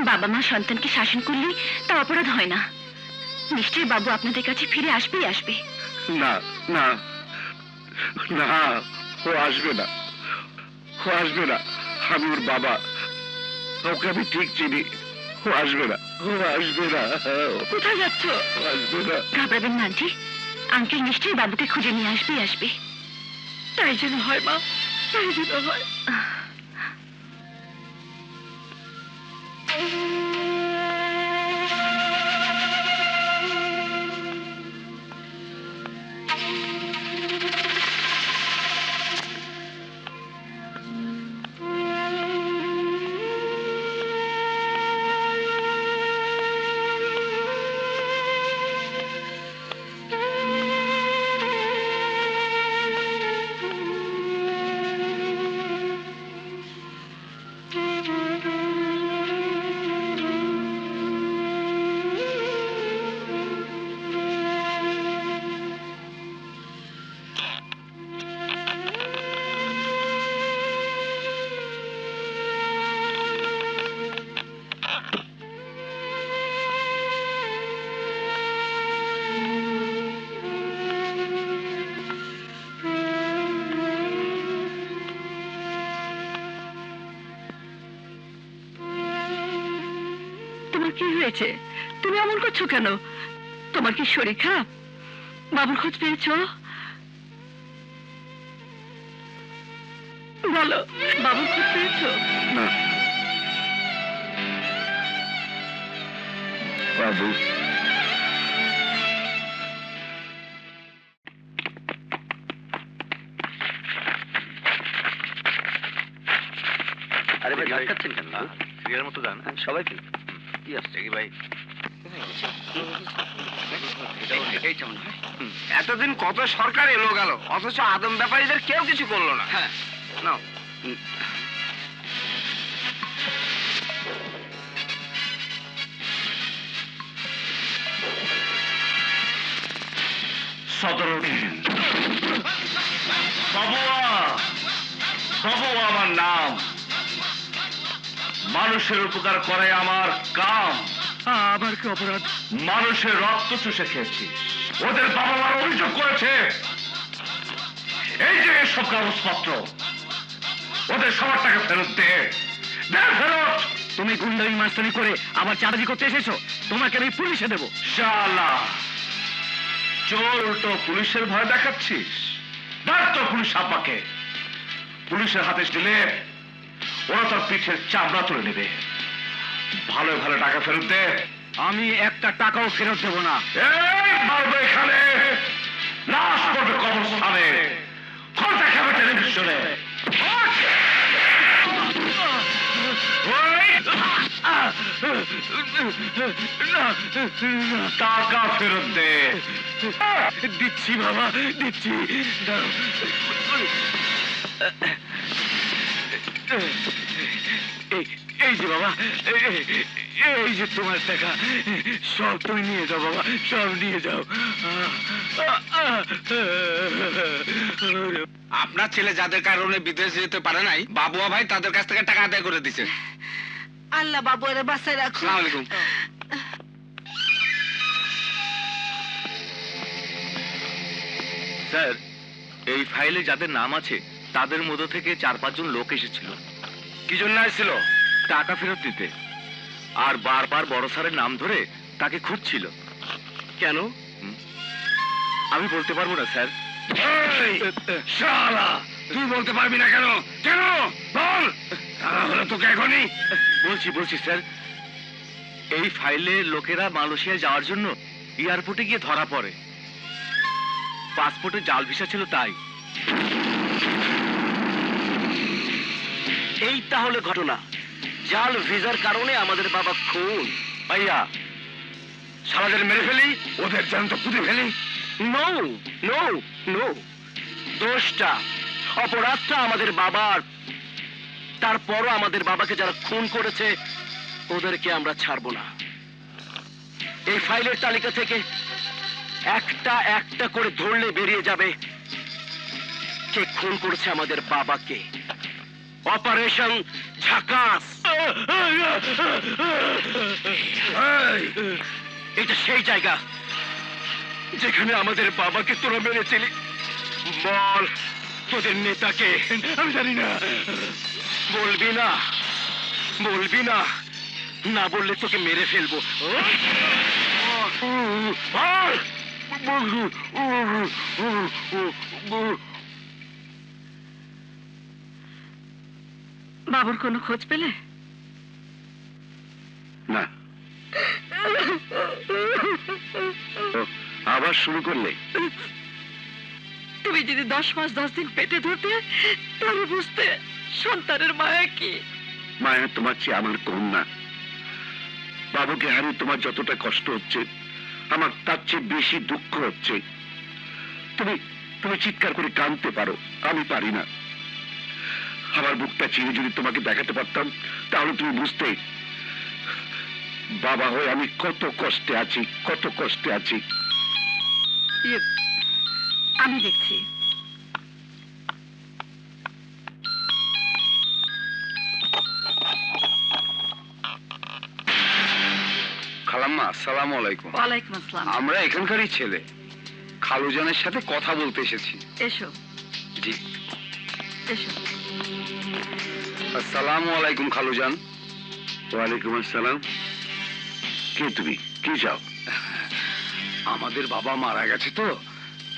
Speaker 5: বাবা মা সন্তানকে শাসন করলে তা অপরাধ হয় না। নিশ্চয়ই বাবু আপনাদের কাছে ফিরে আসবেই আসবে।
Speaker 2: না না না, ও আসবে না, ও আসবে না। আমি ওর বাবা, ওকে আমি ঠিক চিনি। ও আসবে না, ও আসবে না।
Speaker 5: কোথায় যাচ্ছ?
Speaker 2: ও আসবে না।
Speaker 5: ঘাবড়াবেন না আন্টি, আঙ্কেল নিশ্চয়ই বাবুকে খুঁজে নিয়ে আসবেই আসবে। তাই যেন হয় মা, তাই যেন হয়। কি হয়েছে? তুমি এমন করছো কেন? তোমার কি শরীর খারাপ? বাবুর খোঁজ পেয়েছো? বলো, বাবুর খোঁজ পেয়েছো?
Speaker 2: না বাবু,
Speaker 7: আরে ভাই ধাক্কাচ্ছেন কেন?
Speaker 4: সিরিয়ার মতো গান
Speaker 7: সবাই কি কি আসছে
Speaker 4: কি ভাই?
Speaker 7: এইটা মনে হয়।
Speaker 3: এতদিন কত সরকার এলো গেল, অথচ আদম ব্যাপারীদের কেউ কিছু করলো না।
Speaker 7: হ্যাঁ
Speaker 3: নাও।
Speaker 1: বাবুয়া আমার নাম, মানুষের উপকার করে আমার কাম।
Speaker 6: আবার কি অপরাধ?
Speaker 1: মানুষের রক্ত চুষে খেয়েছি। ওদের বাবা মার অভিযোগ করেছে, এই যে সব কাগজপত্র, ওদের সবার টাকা ফেরত দে, ফেরত।
Speaker 6: তুমি গুন্ডামি মাস্তানি করে আবার চাঁদাজি করতে এসেছো, তোমাকে আমি পুলিশে দেবো।
Speaker 1: শালা, চোর উল্টো পুলিশের ভয় দেখাচ্ছিস? দেখ তো পুলিশ আপাকে, পুলিশের হাতে দিলে ওরা তোর পিঠের চামড়া তুলে নেবে। ভালো ভালো টাকা ফেরত দে।
Speaker 6: আমি একটা টাকাও ফেরত দেবো না।
Speaker 1: এই মারবে এখানে, লাশ পড়বে কবরস্থানে, খোঁজা খাবে টেলিভিশনে। টাকা ফেরত দে।
Speaker 6: দিচ্ছি বাবা, দিচ্ছি। এই যে বাবা, এই যে তোমার টাকা, সব তুমি নিয়ে যাও বাবা, সব নিয়ে যাও।
Speaker 3: আপনার ছেলে যাদের কারণে বিদেশে যেতে পারে নাই, বাবুয়া ভাই তাদের কাছ থেকে টাকা আদায় করে দিছে।
Speaker 5: আল্লাহ বাবু এর বাসায় রাখো।
Speaker 3: আসসালামু আলাইকুম।
Speaker 4: স্যার, এই ফাইলে যাদের নাম আছে তাদের মধ্য থেকে 4-5 জন লোক এসেছিল।
Speaker 1: কি জন্য আসছিল?
Speaker 4: টাকা ফেরত দিতে, আর বারবার বড় স্যারের নাম ধরে তাকে খুঁজছিল।
Speaker 3: কেন?
Speaker 4: আমি বলতে পারবো না স্যার।
Speaker 1: শালা, তুই বলতে পারবি না কেন? কেন বল, তাহলে তোকে এখনই
Speaker 4: বলছি স্যার, এই ফাইলে লোকেরা মালয়েশিয়া যাওয়ার জন্য এয়ারপোর্টে গিয়ে ধরা পড়ে। পাসপোর্টে জাল ভিসা ছিল তাই।
Speaker 6: এই তাহলে ঘটনা, জাল ভিসার কারণে আমাদের বাবা খুন।
Speaker 4: ভাইয়া শালাদের মেরে ফেলি, ওদের জ্যান্ত পুঁতে ফেলি।
Speaker 6: নো নো নো, দোষটা অপরাধটা আমাদের বাবার। তারপরও আমাদের বাবাকে যারা খুন করেছে ওদেরকে আমরা ছাড়বো না। এই ফাইলের তালিকা থেকে একটা একটা করে ধরলে বেরিয়ে যাবে কে খুন করেছে আমাদের বাবাকে। অপারেশন ঝাকাস। এটা সেই জায়গা যেখানে আমাদের বাবাকে তোরা মেরেছিলি। বল তোদের নেতাকে।
Speaker 4: আমি জানি না।
Speaker 6: বলবি না, বলবি না, না বললে তোকে মেরে ফেলবো।
Speaker 5: বাবুর কোনো খোঁজ পেলে?
Speaker 2: না। আবার শুরু করলে?
Speaker 5: তুমি যদি 10 মাস 10 দিন পেটে ধরতে তাহলে বুঝতে সন্তানের মায়া কি।
Speaker 2: মায়া তোমার চেয়ে আমার কম না। বাবুকে হারিয়ে তোমার যতটা কষ্ট হচ্ছে আমার তার চেয়ে বেশি দুঃখ হচ্ছে। তুমি তুমি চিৎকার করে কাঁদতে পারো, আমি পারি না। আমার বুকটা চিরে যদি তোমাকে দেখাতে পারতাম তাহলে তুমি বুঝতে বাবা হয়ে আমি কত কষ্টে আছি, কত কষ্টে আছি।
Speaker 5: আমি দেখছি।
Speaker 8: খালাম্মা আসসালামু আলাইকুম।
Speaker 5: ওয়ালাইকুম আসসালাম।
Speaker 8: আমরা এখানকারই ছেলে, খালুজানের সাথে কথা বলতে এসেছি।
Speaker 5: এসো
Speaker 8: জি।
Speaker 5: এসো।
Speaker 8: আসসালামু আলাইকুম খালুজান।
Speaker 2: ওয়ালাইকুম আসসালাম। কে তুমি, কি চাও?
Speaker 8: আমাদের বাবা মারা গেছে তো,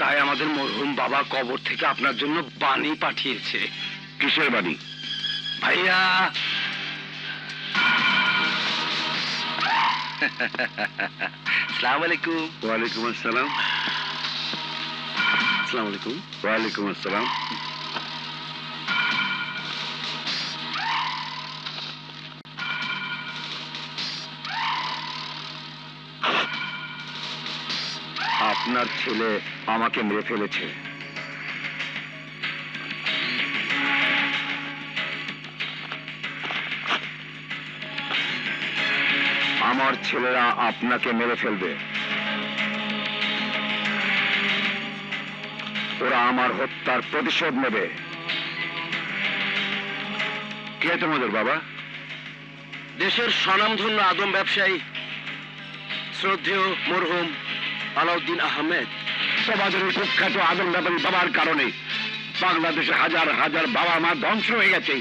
Speaker 8: তাই আমাদের মরহুম বাবা কবর থেকে আপনার জন্য বাণী পাঠিয়েছে।
Speaker 2: কিসের বাণী?
Speaker 8: ভাইয়া আসসালামু আলাইকুম।
Speaker 2: ওয়ালাইকুম আসসালাম।
Speaker 8: আসসালামু আলাইকুম।
Speaker 2: ওয়ালাইকুম আসসালাম।
Speaker 8: আপনার ছেলে আমাকে মেরে ফেলেছে। আমার ছেলেরা আপনাকে মেরে ফেলবে। ওরা আমার হত্যার প্রতিশোধ নেবে।
Speaker 2: কে তোমাদের বাবা?
Speaker 6: দেশের স্বনামধন্য আদম ব্যবসায়ী শ্রদ্ধেয় মরহুম আলাউদ্দিন আহমেদ।
Speaker 2: তোমাদের ওই কুখ্যাত আদম ব্যাপারী বাবার কারণে বাংলাদেশে হাজার হাজার বাবা মা ধ্বংস হয়ে গেছে,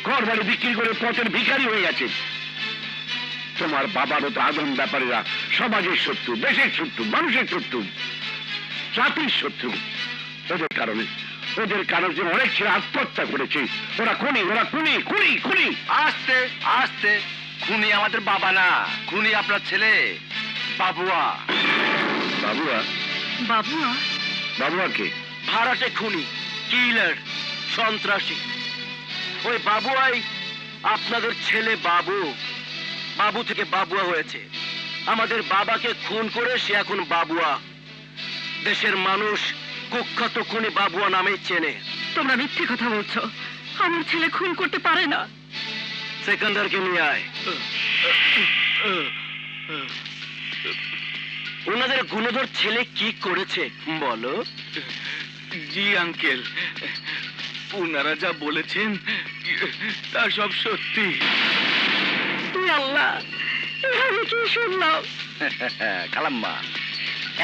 Speaker 2: ঘর বাড়ি বিক্রি করে পথের ভিখারি হয়ে গেছে। তোমার বাবারও তো আদম ব্যাপারীরা সমাজের শত্রু, দেশের শত্রু, মানুষের শত্রু, জাতির শত্রু। ওদের কারণে অনেক ছেলে আত্মহত্যা করেছে। ওরা খুনি, ওরা খুনি, খুনি, খুনি।
Speaker 6: আস্তে আস্তে, খুনি আমাদের বাবা না, খুনি আপনার ছেলে বাবুয়া।
Speaker 2: বাবুয়া?
Speaker 5: বাবুয়া?
Speaker 2: বাবুয়া কে?
Speaker 6: ভাড়াটে খুনি, কিলার, সন্ত্রাসী। ওই বাবুয়াই আপনাদের ছেলে বাবু। বাবু থেকে বাবুয়া হয়েছে। আমাদের বাবাকে খুন করে সে এখন বাবুয়া। দেশের মানুষ কুখ্যাত খুনি বাবুয়া নামেই চেনে।
Speaker 5: তোমরা মিথ্যে কথা বলছো। আমার ছেলে খুন করতে পারে না।
Speaker 6: সেকেন্ডারকে নিয়ে আয়। ওনাদের গুণধর ছেলে কি করেছে বলো?
Speaker 4: জি আঙ্কেল, ওনারা যা বলেছেন তা সব সত্যি।
Speaker 5: তুই আল্লাহ, আমি কি শুনলাম?
Speaker 6: খালাম্মা,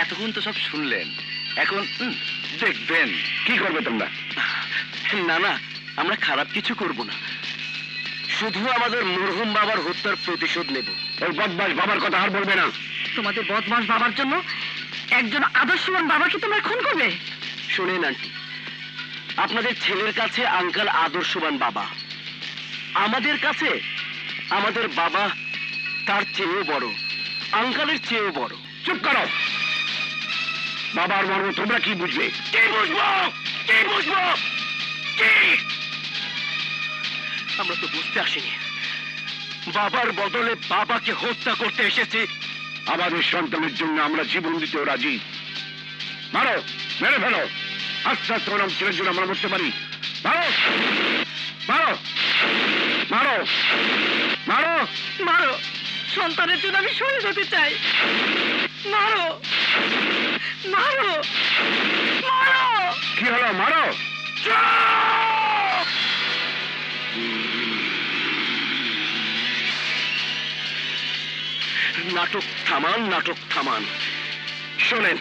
Speaker 6: এতক্ষণ তো সব শুনলেন, এখন দেখবেন।
Speaker 2: কি করবে তোমরা?
Speaker 6: না না, আমরা খারাপ কিছু করব না, শুধু আমাদের মরহুম বাবার হত্যার প্রতিশোধ নেব।
Speaker 2: ওই বদমাশ বাবার কথা আর বলবে না।
Speaker 5: তোমাদের বদমাস বাবার জন্য একজন আদর্শবান বাবাকে তোমরা খুন করবে?
Speaker 6: শোনেন আন্টি, আপনাদের ছেলের কাছে আঙ্কেল আদর্শবান বাবা, আমাদের কাছে আমাদের বাবা তার চেয়েও বড়, আঙ্কেলের চেয়েও বড়।
Speaker 2: চুপ করো। বাবার মর্ম তোমরা কি বুঝবে? কি বুঝবো? কি বুঝবো? কি?
Speaker 6: আমরা তো বুঝতে আসিনি, বাবার বদলে বাবাকে হত্যা করতে এসেছি।
Speaker 2: আমাদের সন্তানের জন্য আমরা জীবন দিতেও রাজি। মারো, মেরে ফেলো। আস্তে আস্তে ওরম ছেলের জন্য আমরা মরতে পারি। মারো, মারো, মারো, মারো,
Speaker 5: মারো, সন্তানের জন্য আমি শহীদ হতে চাই। মারো, মারো, মারো।
Speaker 2: কি হলো? মারো।
Speaker 6: নাটক থামান, নাটক থামান। শোনেন,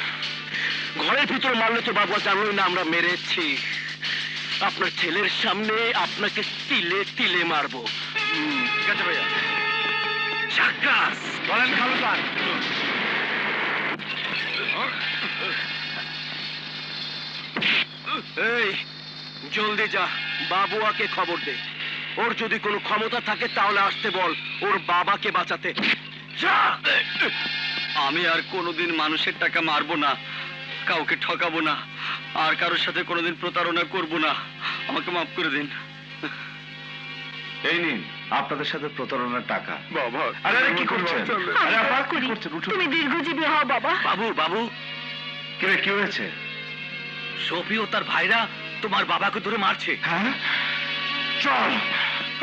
Speaker 6: ঘরের ভিতর মারলে তো বাবা জানলোই না আমরা মেরেছি। আপনার ছেলের সামনে আপনাকে তিলে তিলে মারবো। ঠিক আছে ভাইয়া। ঝাক্কাস।
Speaker 2: বলেন খালুদার।
Speaker 6: এই, জলদি যা, বাবুয়াকে খবর দে। ওর যদি কোনো ক্ষমতা থাকে তাহলে আসতে বল, ওর বাবাকে বাঁচাতে। যা।
Speaker 7: আমি আর কোনোদিন মানুষের টাকা মারবো না, কাউকে ঠকাবো না, আর কারোর সাথে কোনোদিন প্রতারণা করব না। আমাকে মাফ করে দিন।
Speaker 1: এই নিন আপনাদের সাথে প্রতারণার টাকা।
Speaker 2: বাবা,
Speaker 1: আরে আরে, কি করছেন? আরে আপা, কি
Speaker 5: করি।
Speaker 1: করছেন? উঠুন।
Speaker 5: তুমি দীর্ঘজীবী হও বাবা।
Speaker 6: বাবু, বাবু,
Speaker 1: কিরে, কি হয়েছে?
Speaker 6: সফি ও তার ভাইরা তোমার বাবাকে ধরে মারছে।
Speaker 1: হ্যাঁ, চল।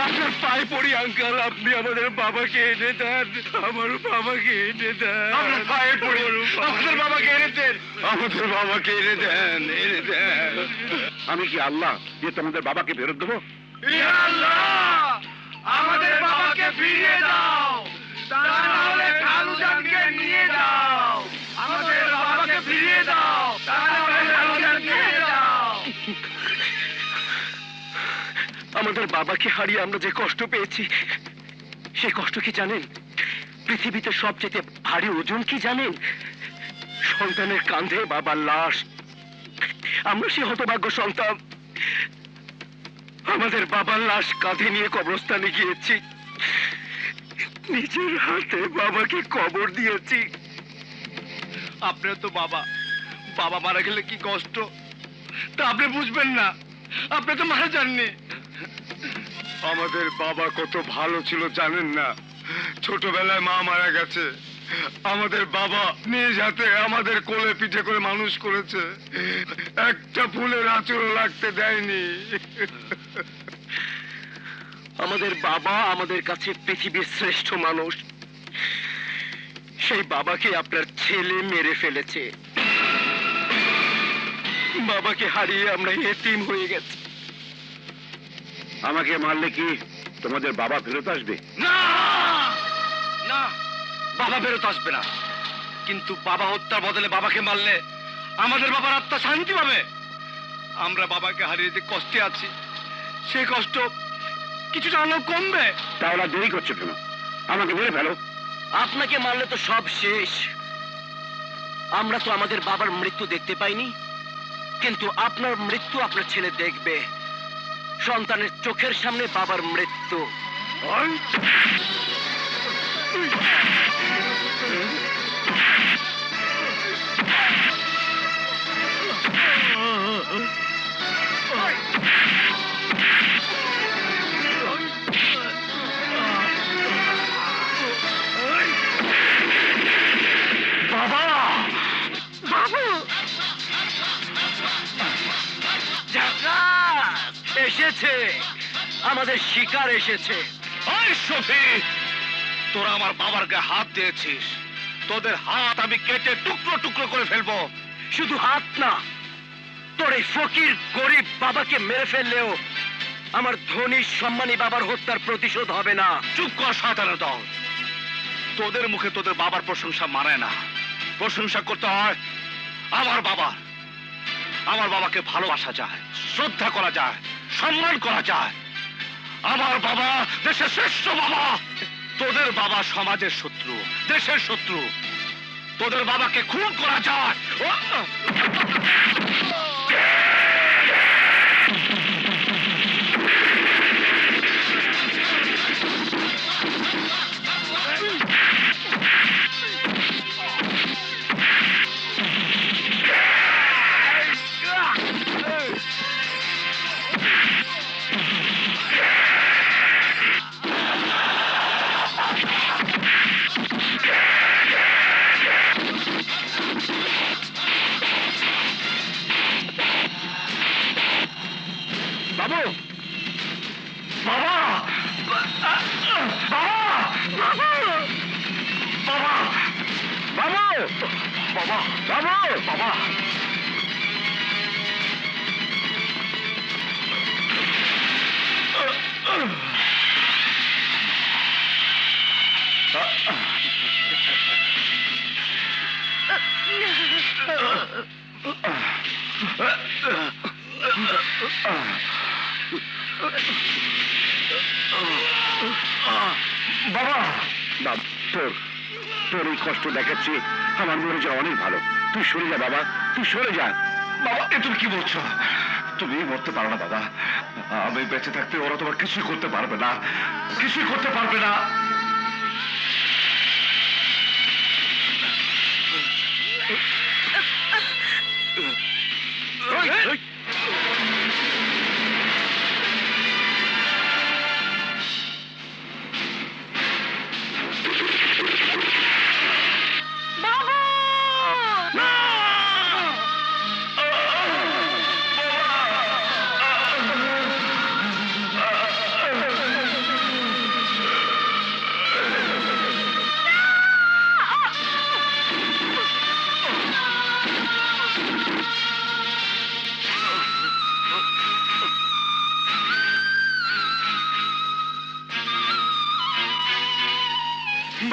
Speaker 6: আপনার পায়ে পড়ি আঙ্কেল, আপনি আমাদের বাবাকে এনে দেন। আমার বাবাকে এনে দেন।
Speaker 2: আপনার পায়ে পড়ি, আপনার বাবাকে এনে দেন।
Speaker 6: আমাদের বাবাকে এনে দেন, এনে দেন।
Speaker 2: আমি কি আল্লাহ যে তোমাদের বাবাকে ফেরত দেবো?
Speaker 9: আমাদের বাবাকে ফিরিয়ে দাও, তা না হলে খালুজানকে নিয়ে যাও। আমাদের বাবাকে ফিরিয়ে দাও, তা না হলে খালুজানকে নিয়ে যাও।
Speaker 6: আমাদের বাবাকে হারিয়ে আমরা যে কষ্ট পেয়েছি, সেই কষ্ট কি জানেন? পৃথিবীতে সবচেয়ে ভারী ওজন কি জানেন? সন্তানের কাঁধে বাবার লাশ। আমরা সে হতভাগ্য সন্তান, আমাদের বাবার লাশ কাঁধে নিয়ে কবরস্থানে গিয়েছি, নিজের হাতে বাবাকে কবর দিয়েছি। আপনার তো বাবা, বাবা মারা গেলে কি কষ্ট তা আপনি বুঝবেন না, আপনি তো মারা যাননি।
Speaker 8: আমাদের বাবা কত ভালো ছিল জানেন না? ছোটবেলায় মা মারা গেছে, আমাদের বাবা নিজ হাতে আমাদের কোলে পিঠে করে মানুষ করেছে, একটা ফুলের আঁচড়ও লাগতে দেয়নি।
Speaker 6: আমাদের বাবা আমাদের কাছে পৃথিবীর শ্রেষ্ঠ মানুষ, সেই বাবাকে আপনার ছেলে মেরে ফেলেছে। বাবাকে হারিয়ে আমরা এতিম হয়ে গেছি।
Speaker 2: আমাকে মারলে কি তোমাদের বাবা ফেরত আসবে?
Speaker 6: না, না, বাবা ফেরত আসবে না। কিন্তু বাবা হত্যার বদলে বাবাকে মারলে আমাদের বাবার আত্মা শান্তি পাবে। আমরা বাবাকে হারিয়ে যে কষ্টে আছি, সেই কষ্ট কিছুটা হলেও কমবে।
Speaker 2: তাহলে আর দেরি করছো কেন? আমাকে মেরে ফেলো।
Speaker 6: আপনাকে মারলে তো সব শেষ। আমরা তো আমাদের বাবার মৃত্যু দেখতে পাইনি, কিন্তু আপনার মৃত্যু আপনার ছেলে দেখবে। সন্তানের চোখের সামনে বাবার মৃত্যু। বাবা,
Speaker 5: বাবু,
Speaker 6: এসেছে, আমাদের শিকার এসেছে।
Speaker 4: ওই সফি, তোরা আমার বাবার গায়ে হাত দিয়েছিস, তোদের হাত আমি কেটে টুকরো টুকরো করে ফেলবো।
Speaker 6: শুধু হাত না, তোর এই ফকির গরিব বাবাকে মেরে ফেললেও আমার ধনী সম্মানী বাবার হত্যার প্রতিশোধ হবে না।
Speaker 4: চুপ কর শয়তানের দল। তোদের মুখে তোদের বাবার প্রশংসা মানায় না, প্রশংসা করতে হয় আমার বাবার। আমার বাবাকে ভালোবাসা যায়, শ্রদ্ধা করা যায়, সম্মান করা যায়। আমার বাবা দেশের শ্রেষ্ঠ বাবা। তোদের বাবা সমাজের শত্রু, দেশের শত্রু। তোদের বাবাকে খুন করা যায়।
Speaker 1: বাবা বাবা
Speaker 2: তোর তোর এই কষ্ট দেখাচ্ছি আমার মনে যা অনেক ভালো। তুই সরে যা বাবা, তুই সরে যা।
Speaker 1: বাবা এ তুমি কি বলছো? তুমি মরতে পারো না বাবা। আমি বেঁচে থাকতে ওরা তোমার কিছুই করতে পারবে না, কিছুই করতে পারবে না।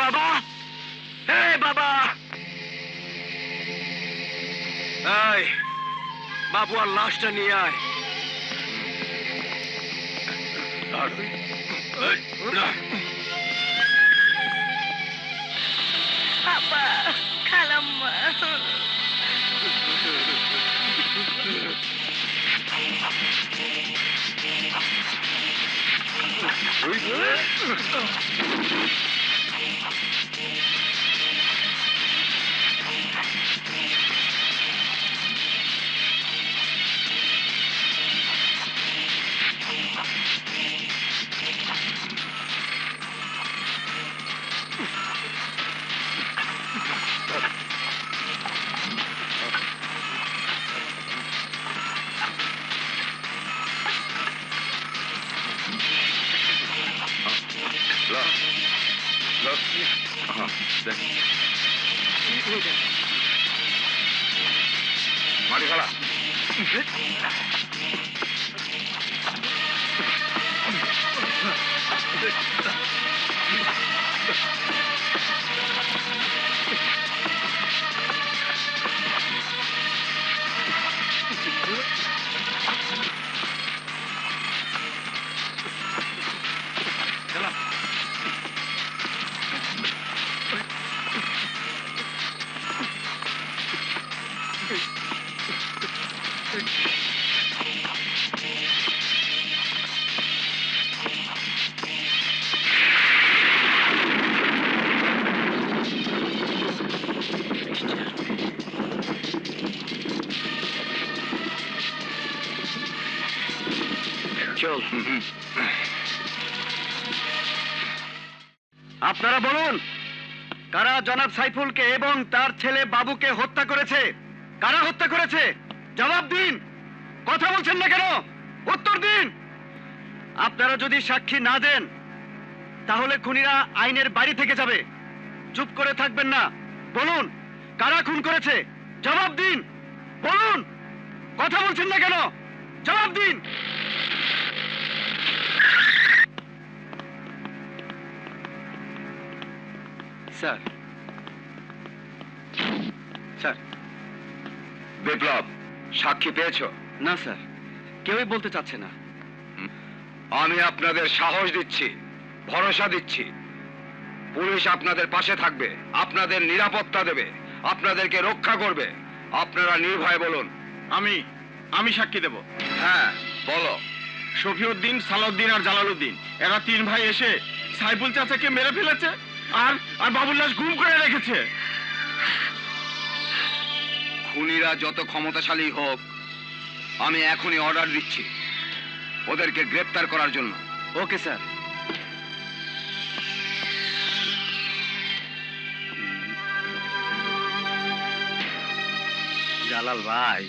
Speaker 9: বাবা, এই বাবা, এই বাবু আর লাশটা নিয়ে আয়।
Speaker 5: বাবা, খালাম্মা।
Speaker 1: মাটি খালা
Speaker 9: চল।
Speaker 6: আপনারা বলুন, কারা জনাব সাইফুলকে এবং তার ছেলে বাবুকে হত্যা করেছে? কারা হত্যা করেছে? জবাব দিন। কথা বলছেন না কেন? উত্তর দিন। আপনারা যদি সাক্ষী না দেন তাহলে খুনিরা আইনের বাইরে থেকে যাবে। চুপ করে থাকবেন না। বলুন, কারা খুন করেছে? জবাব দিন। বলুন, কথা বলছেন না কেন? জবাব দিন। Sir, sir.
Speaker 8: বিপ্লব, সাক্ষী পেয়েছো?
Speaker 6: না স্যার, কেউই বলতে চাচ্ছে না।
Speaker 8: আমি আপনাদের সাহস দিচ্ছি, ভরসা দিচ্ছি। পুলিশ আপনাদের পাশে থাকবে, আপনাদের নিরাপত্তা দেবে, আপনাদেরকে রক্ষা করবে। আপনারা নির্ভয়ে বলুন।
Speaker 6: আমি সাক্ষী দেব।
Speaker 8: হ্যাঁ, বলো।
Speaker 6: শফিউদ্দিন, সালাউদ্দিন আর জালালউদ্দিন এরা তিন ভাই এসে সাইফুল চাচাকে মেরে ফেলেছে আর বাবুর লাশ গুম করে রেখেছে।
Speaker 8: খুনিরা যত ক্ষমতাশালী হোক, আমি এখনই অর্ডার দিচ্ছি ওদেরকে গ্রেপ্তার করার জন্য।
Speaker 6: Okay sir.
Speaker 9: জালাল ভাই,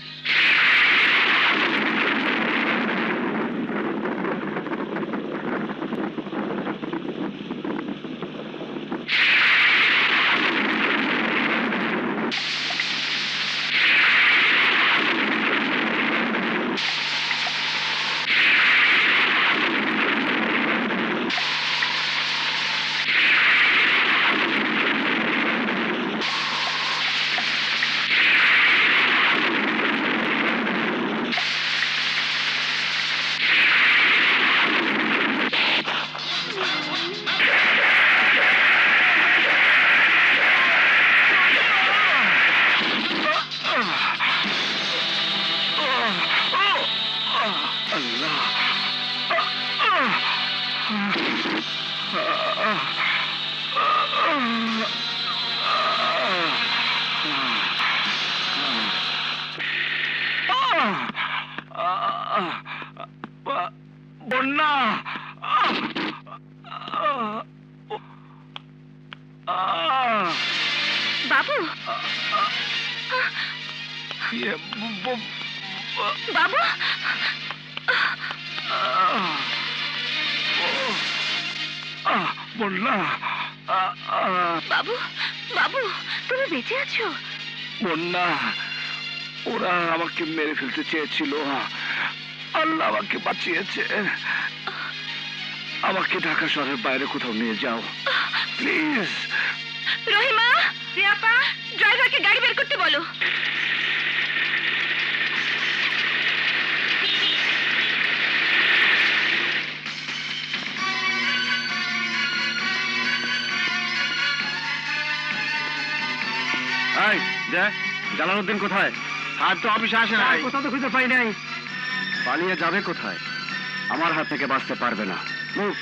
Speaker 3: বন্যা
Speaker 5: বাবু বাবু
Speaker 3: বন্যা
Speaker 5: বাবু বাবু তুমি বেঁচে আছো?
Speaker 3: বন্যা ওরা আমাকে মেরে ফেলতে চেয়েছিল, আল্লাহ আমাকে বাঁচিয়েছে। আমাকে ঢাকা শহরের বাইরে কোথাও নিয়ে যাও প্লিজ।
Speaker 5: রহিমা, রিয়াপা, ড্রাইভারকে গাড়ি বের করতে বলো।
Speaker 3: জালালউদ্দিন কোথায়? আর তো অফিসে আসে নাই। কোথাও তো খুঁজে পাই নাই। পালিয়ে যাবে কোথায়? আমার হাত থেকে বাঁচতে পারবে না। মুভ।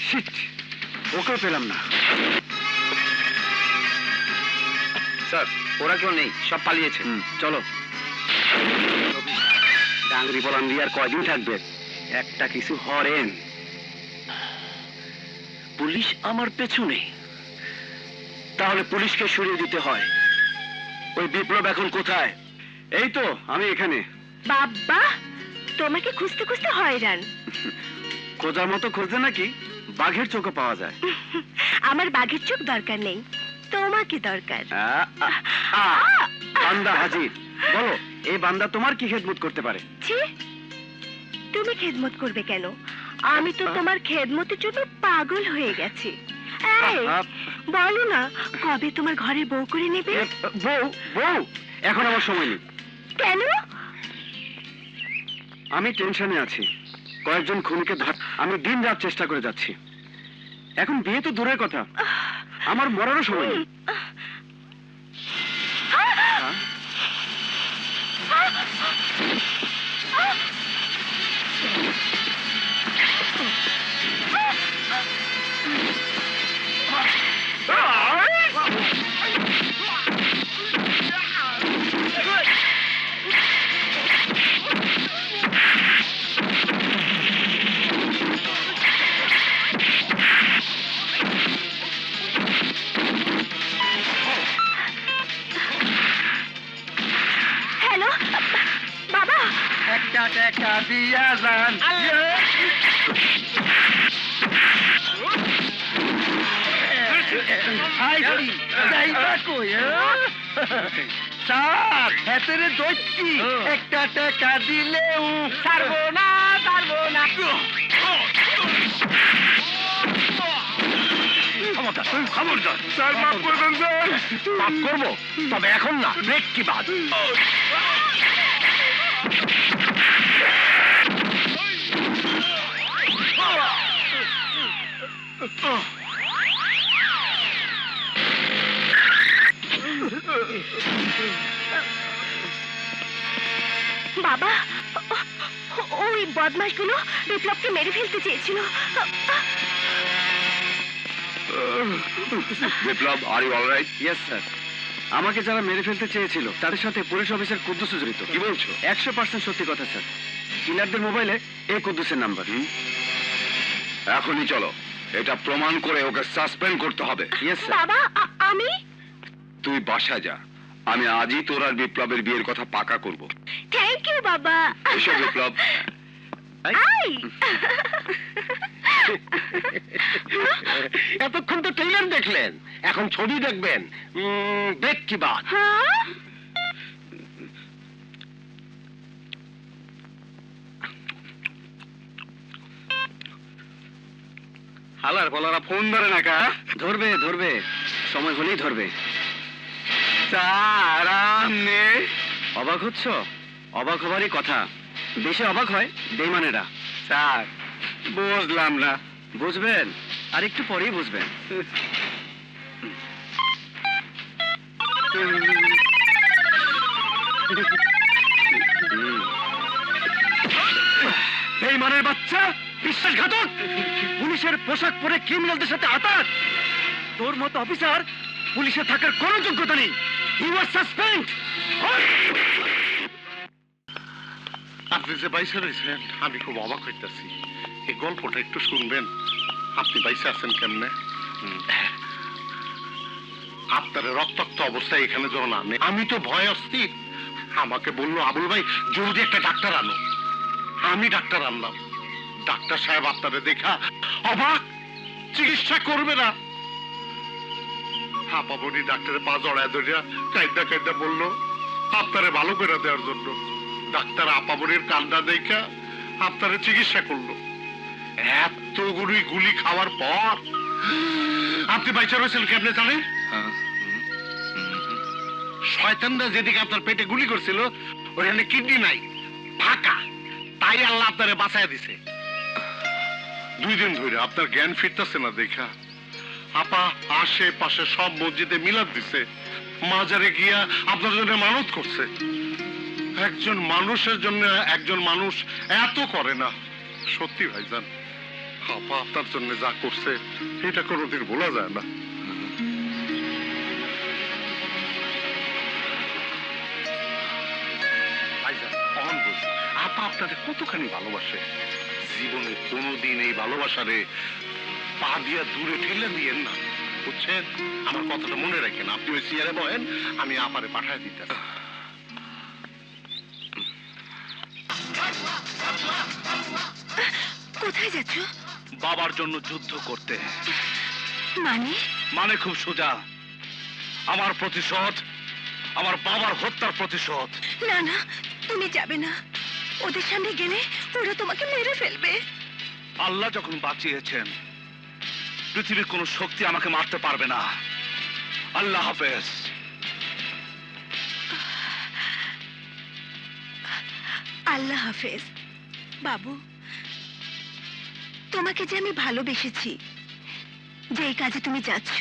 Speaker 3: শিট, ওকে পেলাম না।
Speaker 7: স্যার, ওরা কেউ নেই, সব পালিয়েছে।
Speaker 3: চলো। ডাংরি বলান দিয়ে আর কয়দিন থাকবে? একটা কিছু হরেন। পুলিশ আমার পেছনে, তাহলে পুলিশকে সরিয়ে দিতে হয়। ওই বিপ্লব এখন কোথায়? এই তো আমি এখানে।
Speaker 5: বাবা, তোমাকে খুঁজতে খুঁজতে হয়রান।
Speaker 3: খোঁজার মতো খোঁজে নাকি বাঘের চোখও পাওয়া যায়?
Speaker 5: আমার বাঘের চোখ দরকার নেই, তোমাকে দরকার।
Speaker 3: বান্দা হাজির। বলো, এই বান্দা তোমার কি খেদমত করতে পারে?
Speaker 5: ছি, তুমি খেদমত করবে কেন? আমি তো তোমার খেদমতের জন্য পাগল হয়ে গেছি। এই, বলো না, কবে তোমার ঘরে বউ করে নেবে?
Speaker 3: বউ? বউ? এখন আমার সময় নেই।
Speaker 5: কেন?
Speaker 3: আমি টেনশনে আছি। কয়েকজন খুনিকে আমি দিন রাত চেষ্টা করে যাচ্ছি। এখন বিয়ে তো দূরের কথা, আমার মরারও সময় নেই।
Speaker 5: হ্যালো বাবা,
Speaker 3: একটা টাকা দিয়া যান। স্যার, হাতেরে ধরছি, একটা টাকা দিলেও
Speaker 5: ছাড়বো না, ছাড়বো না।
Speaker 3: খবরদার স্যার, মাফ করবেন স্যার। মাফ করবো, তবে এখন না, ব্রেক কি বাদ।
Speaker 5: বাবা, ওই বদমাশগুলো বিপ্লবকে মেরে ফেলতে চেয়েছিল।
Speaker 2: Biplab, are you alright?
Speaker 3: Yes sir. আমাকে যারা মেরে ফেলতে চেয়েছিল তাদের সাথে পুলিশ অফিসার কুদ্দুস জড়িত।
Speaker 2: কি বলছো?
Speaker 3: 100% সত্যি কথা স্যার। কিলারদের মোবাইলে এই কুদ্দুসের নাম্বার।
Speaker 2: এখনই চলো, এটা প্রমাণ করে ওকে সাসপেন্ড করতে হবে।
Speaker 3: Yes sir.
Speaker 5: বাবা, আমি?
Speaker 2: তুই বাসা যা, আমি আজই তোর আর বিপ্লবের বিয়ের কথা পাকা করব।
Speaker 5: থ্যাংক ইউ বাবা।
Speaker 2: এসো বিপ্লব।
Speaker 5: আই।
Speaker 3: এতক্ষণ তো ট্রেলার দেখলেন, এখন ছবি দেখবেন। ব্রেক কি বাদ।
Speaker 5: হ্যাঁ?
Speaker 3: হালার বলারা ফোন ধরে না কা? ধরবে ধরবে, সময় হলেই ধরবে। অবাক হচ্ছ? অবাক হবারই কথা। দেশে অবাক হয় বেইমানেরা। স্যার, বুঝলাম না। বুঝবেন, আর একটু পরেই বুঝবেন।
Speaker 6: বেঈমানের বাচ্চা, বিশ্বাসঘাতক, পুলিশের পোশাক পরে ক্রিমিনালদের সাথে আতাত। তোর মতো অফিসার পুলিশে থাকার কোনো যোগ্যতা নেই। You are suspend.
Speaker 8: আপনি যে বাইসে রয়েছেন আমি খুব অবাক হইতেছি। এই গল্পটা একটু শুনবেন? আপনি বাইসে আছেন কেমনে? আপনার রক্তাক্ত অবস্থায় এখানে যখন আনে আমি তো ভয় অস্থির। আমাকে বললো আবুল ভাই জলদি একটা ডাক্তার আনো। আমি ডাক্তার আনলাম। ডাক্তার সাহেব আপনারে দেখা অবাক, চিকিৎসা করবে না। হাঁপাবনি ডাক্তারের পা জড়ায় ধরিয়া কাইদা কাইদা বললো আপনারে ভালো করে দেওয়ার জন্য। ডাক্তার আপাবনির কান্না দেখা আপনারে চিকিৎসা করলো। এতগুলি গুলি খাওয়ার পর আপনি বাইচা রয়েছেন কেমনে জানেন? শয়তানরা যেদিকে আপনার পেটে গুলি করছিল ওখানে কিডনি নাই, ফাঁকা। তাই আল্লাহ আপনারে বাঁচায় দিছে। 2 দিন ধরে আপনার জ্ঞান ফিরতেছে না দেখা আপা আশেপাশে সব মসজিদে মিলাদ দিছে, মাজারে গিয়া আপনার জন্য মানত করছে। একজন মানুষের জন্য একজন মানুষ এত করে না। সত্যি ভাইজান, আপা আপনার জন্য যা করছে এটা কোনোদিন ভোলা যায় না। ভাইজান অহন বলছি, আপা আপনাদের কতখানি ভালোবাসে। জীবনে কোনোদিন এই ভালোবাসারে পা দিয়া দূরে ঠেলে দিয়েন না, বুঝছেন? আমার কথাটা মনে রাখেন। আপনি ওই চেয়ারে বহেন, আমি আপারে পাঠায় দিতেছি।
Speaker 5: কোথায় যাচ্ছ?
Speaker 4: বাবার জন্য যুদ্ধ করতে।
Speaker 5: মানে?
Speaker 4: মানে খুব সোজা, আমার প্রতিশোধ, আমার বাবার হত্যার প্রতিশোধ।
Speaker 5: না না, তুমি যাবে না। ওদের সামনে গেলে ওরা তোমাকে মেরে ফেলবে।
Speaker 4: আল্লাহ যখন বাঁচিয়েছেন, পৃথিবীর কোন শক্তি আমাকে মারতে পারবে না। আল্লাহ হাফেজ।
Speaker 5: আল্লাহ হাফেজ। বাবু, তোমাকে যে আমি ভালোবেসেছি, যে এই কাজে তুমি যাচ্ছ,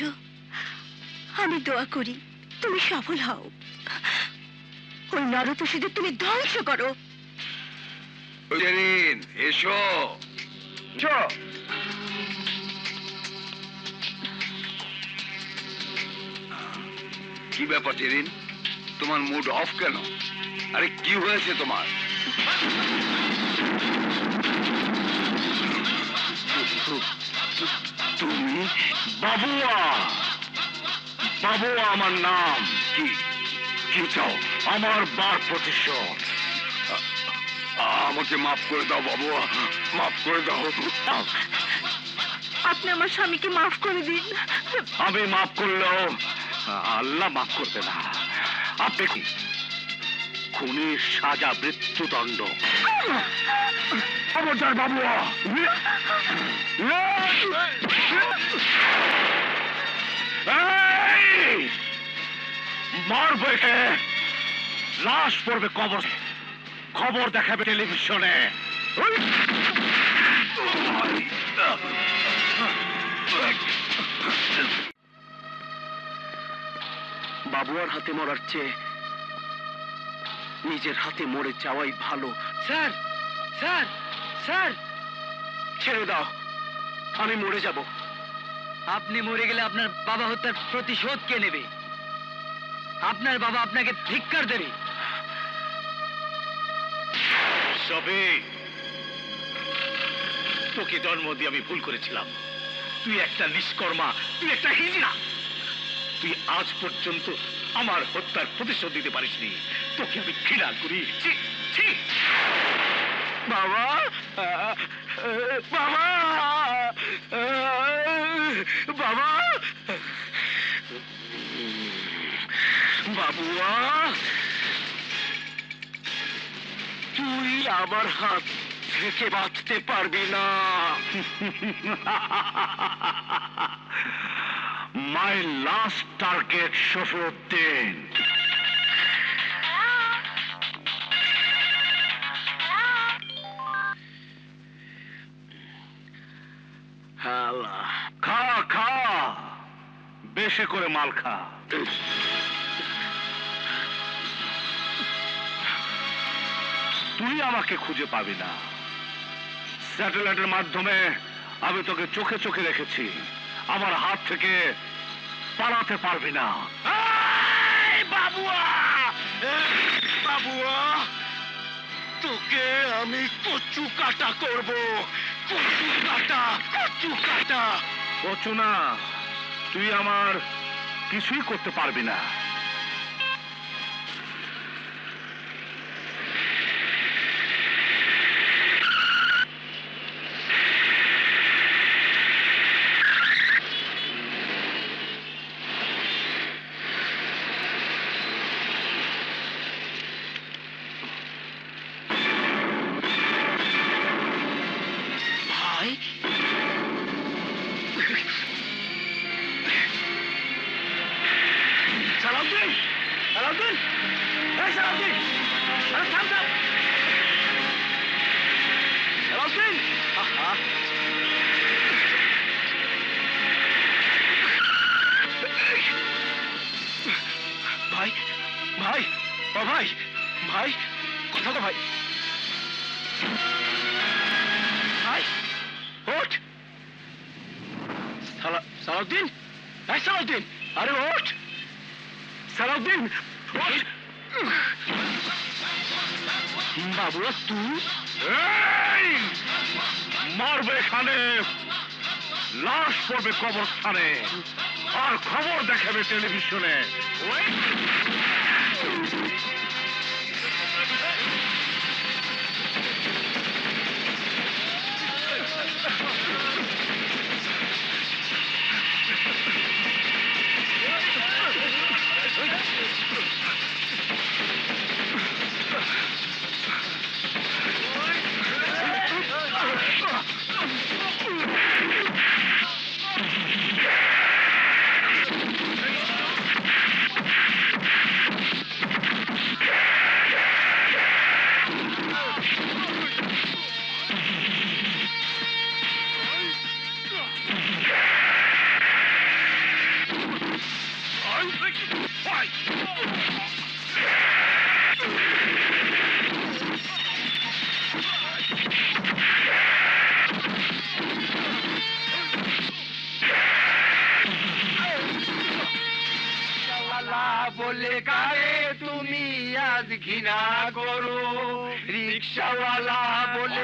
Speaker 5: আমি দোয়া করি তুমি সফল হও। ওই নরপশুদের তুমি ধ্বংস করো।
Speaker 9: জেরিন এসো। কি ব্যাপার জেরিন, তোমার মুড অফ কেন? আরে কি হয়েছে তোমার?
Speaker 4: তুমি বাবুয়া? বাবুয়া আমার নাম। কি কি চাও? আমার বার প্রতিশোধ।
Speaker 9: আমাকে মাফ করে দাও বাবুয়া, মাফ করে দাও।
Speaker 5: আপনি আমার স্বামীকে মাফ করে দিন।
Speaker 4: আমি মাফ করলেও আল্লাহ মাফ করবে না। আপনি কি খুনির সাজা মৃত্যুদণ্ড। খবরদার বাবুয়া। মারবে কে? লাশ পড়বে কবর, খবর দেখাবে টেলিভিশনে।
Speaker 6: বাবুয়ার হাতে মরার চেয়ে নিজের হাতে মরে যাওয়াই ভালো। স্যার, স্যার, স্যার, ছেড়ে দাও, আমি মরে যাব। আপনি মরে গেলে আপনার বাবা হত্যার প্রতিশোধ কে নেবে? আপনার বাবা আপনাকে ধিক্কার দেবে।
Speaker 4: সবে তোকে জন্ম দিয়ে আমি ভুল করেছিলাম। তুই একটা নিষ্কর্মা, তুই একটা হিজড়া। তুই আজ পর্যন্ত আমার হত্যার প্রতিশোধ দিতে পারিসনি। তোকে আমি ঘৃণা করি। ছি, ছি।
Speaker 6: বাবা, বাবা, বাবা, বাবুয়া, তুই আমার হাত থেকে বাঁচতে পারবি না।
Speaker 4: মাই লাস্ট টার্গেট শফিউদ্দিন। খা খা, বেশি করে মাল খা। তুই আমাকে খুঁজে পাবি না,
Speaker 2: স্যাটেলাইটের মাধ্যমে আমি তোকে চোখে চোখে রেখেছি। আমার হাত থেকে পালাতে পারবি না।
Speaker 8: বাবুয়া, বাবুয়া, তোকে আমি কচু কাটা করব, কচু কাটা, কচু কাটা।
Speaker 2: কচু না, তুই আমার কিছুই করতে পারবি না।
Speaker 8: ভাই, সালাউদ্দিন, সালাউদ্দিন, এই সালাউদ্দিন, আরে থাম থাম, সালাউদ্দিন, আহা, ভাই, ভাই, ও ভাই, ভাই, কথা তো ভাই, ভাই, ওঠ, সালাউদ্দিন, এই সালাউদ্দিন, আরে ওঠ, সালাউদ্দিন, ওঠ। বাবুরা তুই
Speaker 2: মারবে এখানে, লাশ পড়বে কবরস্থানে, আর খবর দেখাবে টেলিভিশনে।
Speaker 9: বলে কারে তুমি আজ ঘৃণা করো, রিক্সাওয়ালা বলে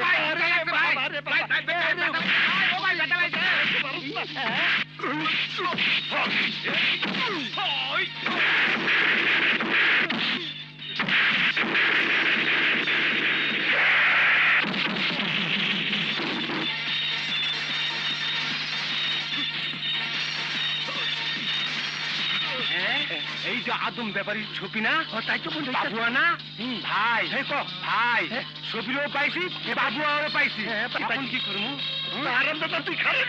Speaker 3: এই যে আদম ব্যাপারীর ছবি না, তাই তো বাবুয়া না ভাই, ভাই ছবিও পাইছি, বাবুয়াও পাইছি, এখন কি করবো? তুই খারাপ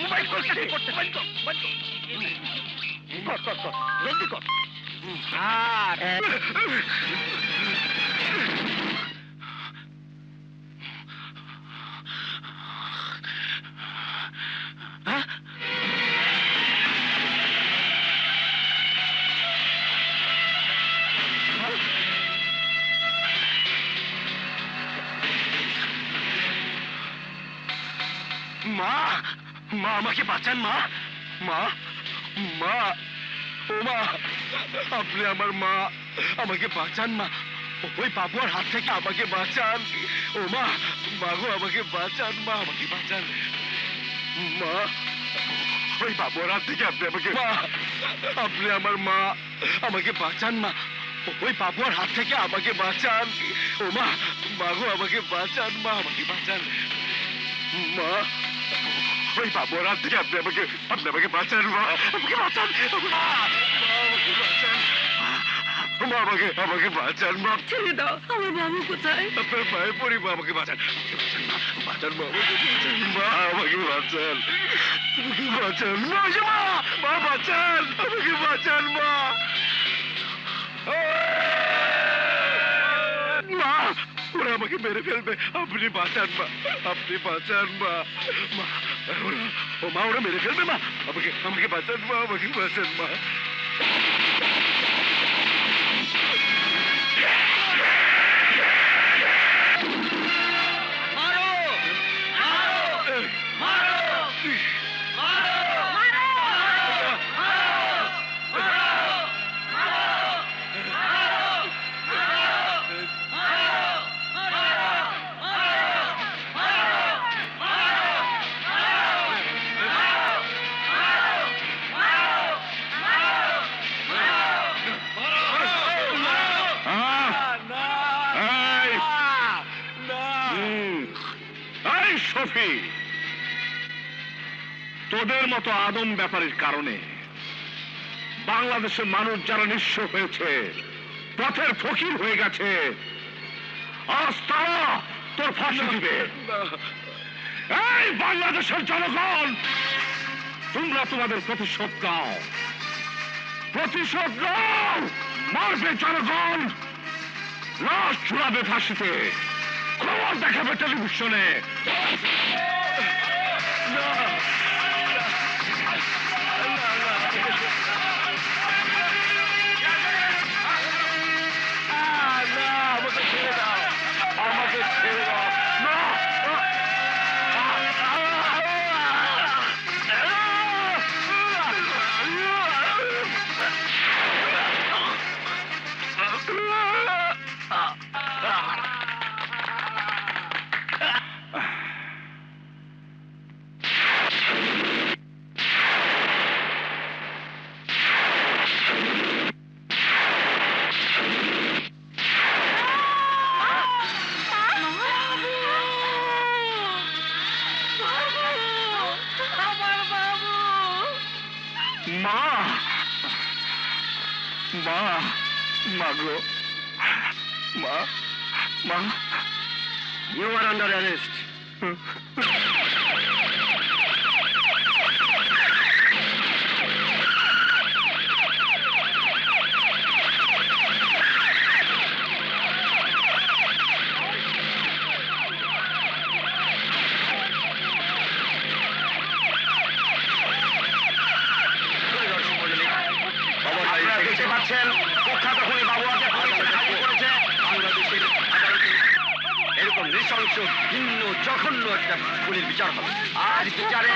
Speaker 3: মোবাইল কর, জলদি কর। আর
Speaker 8: মা, মা আমাকে বাঁচান, মা, মা, মা, ও মা, আপনি আমার মা, আমাকে বাঁচান মা, ওই বাবুয়ার হাত থেকে আমাকে বাঁচান, ও মা, মাগো আমাকে বাঁচান, মা আমাকে বাঁচান, মা, ওই বাবুয়ার হাত থেকে আপনি আমাকে, মা, আপনি আমার মা, আমাকে বাঁচান মা, ওই বাবুয়ার হাত থেকে আমাকে বাঁচান, ও মা, মাগো আমাকে বাঁচান, মা আমাকে বাঁচান, মা, ওই বাবুর হাত থেকে আপনি আমাকে বাঁচান, মা আমাকে বাঁচান, মা আমাকে বাঁচান, মা আমাকে বাঁচান, মা
Speaker 5: ছেড়ে দাও, আমার বাবু কোথায়?
Speaker 8: আপনার পায়ে পড়ি, মা আমাকে বাঁচান, বাঁচান, মা আমাকে বাঁচান, মা আমাকে বাঁচান, বাঁচান, মা বাঁচান, আমাকে বাঁচান, মা, মা ওরা আমাকে মেরে ফেলবে, আপনি বাঁচান, মা আপনি বাঁচান, মা, ও মা ওরা মেরে ফেলবে, মা আমাকে বাঁচান, মা আমাকে বাঁচান, মা।
Speaker 2: রাফি, তোদের মতো আদম ব্যাপারের কারণে বাংলাদেশের মানুষ যারা নিঃস্ব হয়েছে, পথের ফকির হয়ে গেছে, আজ তারা তোর ফাঁসি দিবে। এই বাংলাদেশের জনগণ, তোমরা তোমাদের প্রতিশোধ নাও, প্রতিশোধ নাও। মারবে জনগণ, লাশ ঝুলাবে ফাঁসিতে, খবর দেখাবে টেলিভিশনে। আমাকে ছেড়ে দাও। মা, মা, মা গো, মা, মা।
Speaker 6: You are under arrest.
Speaker 2: আপনারা দেখতে পাচ্ছেন কুখ্যাত খুনি বাবুয়াকে পুলিশ হাজির করেছে।
Speaker 7: বাংলাদেশের আদালতে এরকম নৃশংস ভিন্ন জঘন্য একটা খুনির বিচার হবে।
Speaker 2: আজ বিচারে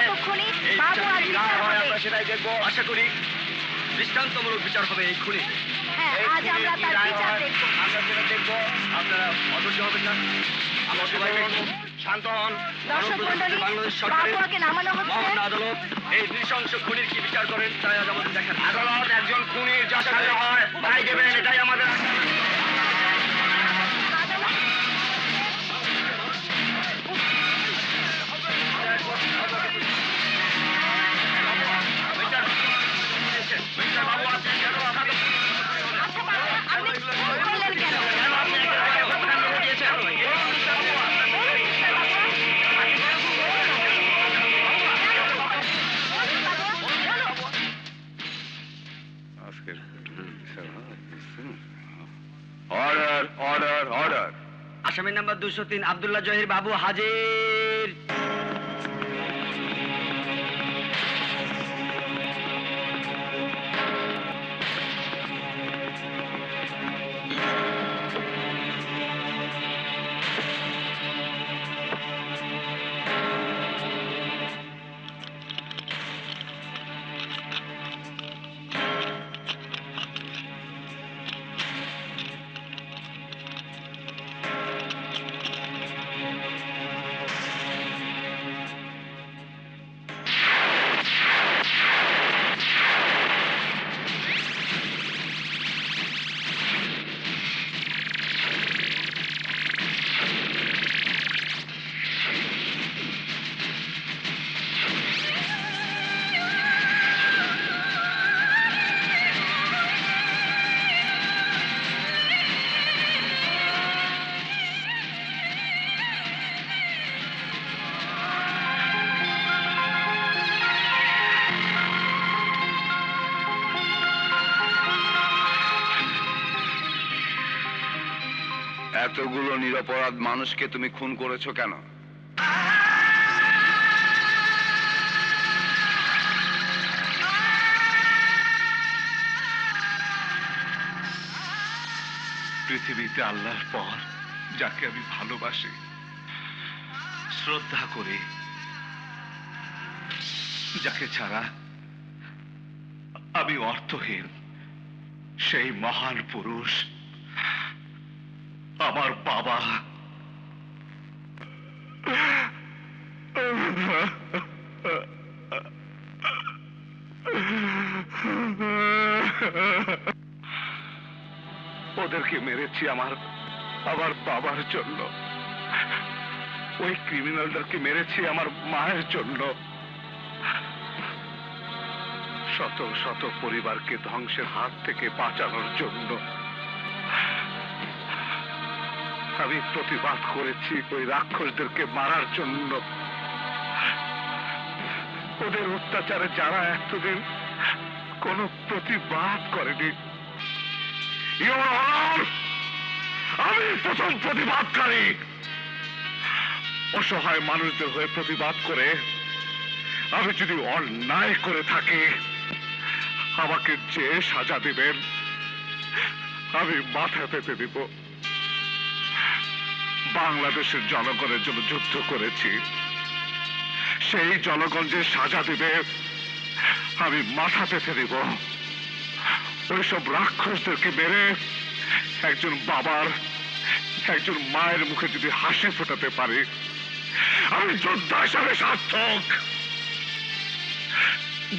Speaker 7: এই বিচারে কি রায় হয় আমরা সেটাই দেখবো। আশা করি দৃষ্টান্তমূলক বিচার হবে এই খুনি।
Speaker 5: আজ আমরা তার বিচার দেখব।
Speaker 7: আমরা সেটা দেখবো। আপনারা অধৈর্য হবেন না, আমরা সবাই দেখবো। শান্ত হন।
Speaker 5: দর্শক মণ্ডলী,
Speaker 7: বাংলাদেশ সরকারের
Speaker 5: বাবুয়াকে নামানো হচ্ছে।
Speaker 7: মহান আদালত এই নৃশংস খুনির কি বিচার করেন তাই আজ আমাদের দেখার।
Speaker 2: আদালত একজন খুনির যা সাজা হয় তাই দেবেন, এটাই আমাদের আশা।
Speaker 5: আপনি বললেন কেন?
Speaker 8: Order, order, order.
Speaker 7: আসামি নাম্বার 203 আব্দুল্লাহ জহির বাবু হাজির।
Speaker 8: এতগুলো নিরপরাধ মানুষকে তুমি খুন করেছো কেন?
Speaker 1: পৃথিবীতে আল্লাহর পর যাকে আমি ভালোবাসি, শ্রদ্ধা করি, যাকে ছাড়া আমি অর্থহীন, সেই মহান পুরুষ আমার বাবা। ওদেরকে মেরেছি আমার বাবার জন্য। ওই ক্রিমিনালদেরকে মেরেছি আমার মায়ের জন্য, শত শত পরিবারকে ধ্বংসের হাত থেকে বাঁচানোর জন্য। আমি প্রতিবাদ করেছি ওই রাক্ষসদেরকে মারার জন্য। ওদের অত্যাচারে যারা এতদিন কোনো প্রতিবাদ করেনি, Your Honor, আমি প্রথম প্রতিবাদকারী। অসহায় মানুষদের হয়ে প্রতিবাদ করে আমি যদি অন্যায় করে থাকি, আমাকে যে সাজা দিবেন আমি মাথা পেতে দিব। বাংলাদেশের জনগণের জন্য যুদ্ধ করেছি, সেই জনগণ যে সাজা দিবে আমি মাথা পেতে দিব। ওইসব রাক্ষসদেরকে মেরে একজন বাবার, একজন মায়ের মুখে যদি হাসি ফোটাতে পারি, আমি যোদ্ধা হিসাবে সার্থক।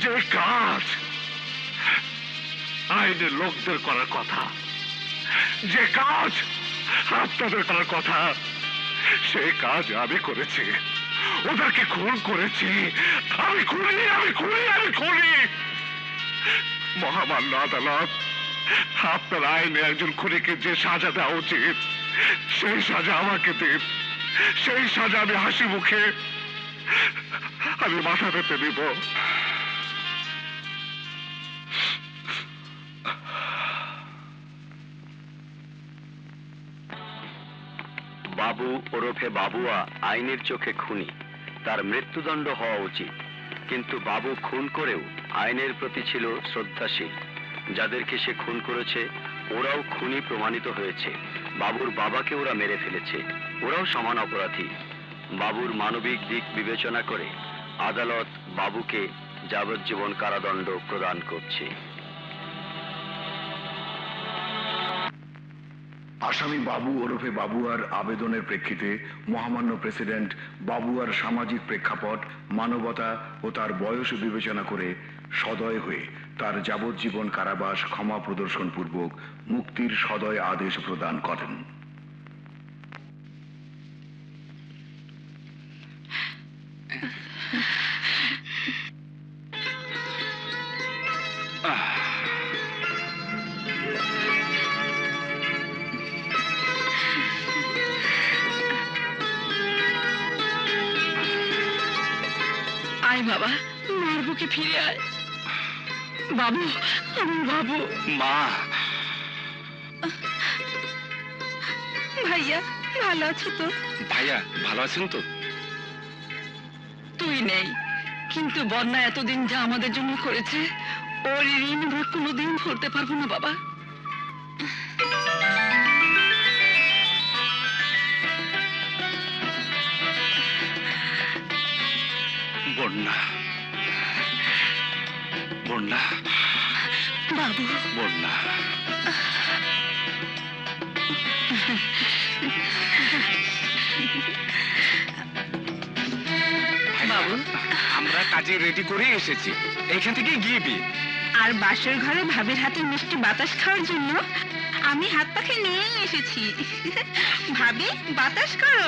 Speaker 1: যে কাজ আইনের লোকদের করার কথা, যে কাজ আপনাদের করার কথা, সেই কাজ আমি করেছি। ওদেরকে খুন করেছি, আমি খুনি, আমি খুনি, আমি খুনি। মহামান্য আদালত, আপনার আইনে একজন খুনিকে যে সাজা দেওয়া উচিত সেই সাজা আমাকে দিন। সেই সাজা আমি হাসি মুখে আমি মাথা পেতে দিব।
Speaker 7: বাবু ওরফে বাবুয়া আইনের চোখে খুনি, তার মৃত্যুদণ্ড হওয়া উচিত। কিন্তু বাবু খুন করেও আইনের প্রতি ছিল শ্রদ্ধাশীল। যাদেরকে সে খুন করেছে ওরাও খুনি প্রমাণিত হয়েছে। বাবুর বাবাকে ওরা মেরে ফেলেছে, ওরাও সমান অপরাধী। বাবুর মানবিক দিক বিবেচনা করে আদালত বাবুকে যাবজ্জীবন কারাদণ্ড প্রদান করছে।
Speaker 10: আসামি বাবু ওরফে বাবুয়ার আবেদনের প্রেক্ষিতে মহামান্য প্রেসিডেন্ট বাবুয়ার সামাজিক প্রেক্ষাপট, মানবতা ও তার বয়স বিবেচনা করে সদয় হয়ে তার যাবজ্জীবন কারাবাস ক্ষমা প্রদর্শন পূর্বক মুক্তির সদয় আদেশ প্রদান করেন।
Speaker 5: আয় বাবা, মার বুকে ফিরে আয়। বাবু, আমার বাবু।
Speaker 1: মা,
Speaker 5: ভাইয়া ভালো আছো তো?
Speaker 1: ভাইয়া ভালো আছেন তো?
Speaker 5: তুই নেই, কিন্তু বন্যা এতদিন যা আমাদের জন্য করেছে, ওর ঋণ আমরা কোনোদিন ভরতে পারবো না বাবা।
Speaker 2: বন্যা, বন্যা,
Speaker 5: বাবু,
Speaker 2: বন্যা।
Speaker 5: বাবু,
Speaker 3: আমরা কাজে রেডি করে এসেছি, এখান থেকে গিয়ে বিয়ে।
Speaker 5: আর বাসর ঘরে ভাবির হাতে মিষ্টি বাতাস খাওয়ার জন্য আমি হাত পাখে নিয়ে এসেছি। ভাবি, বাতাস করো।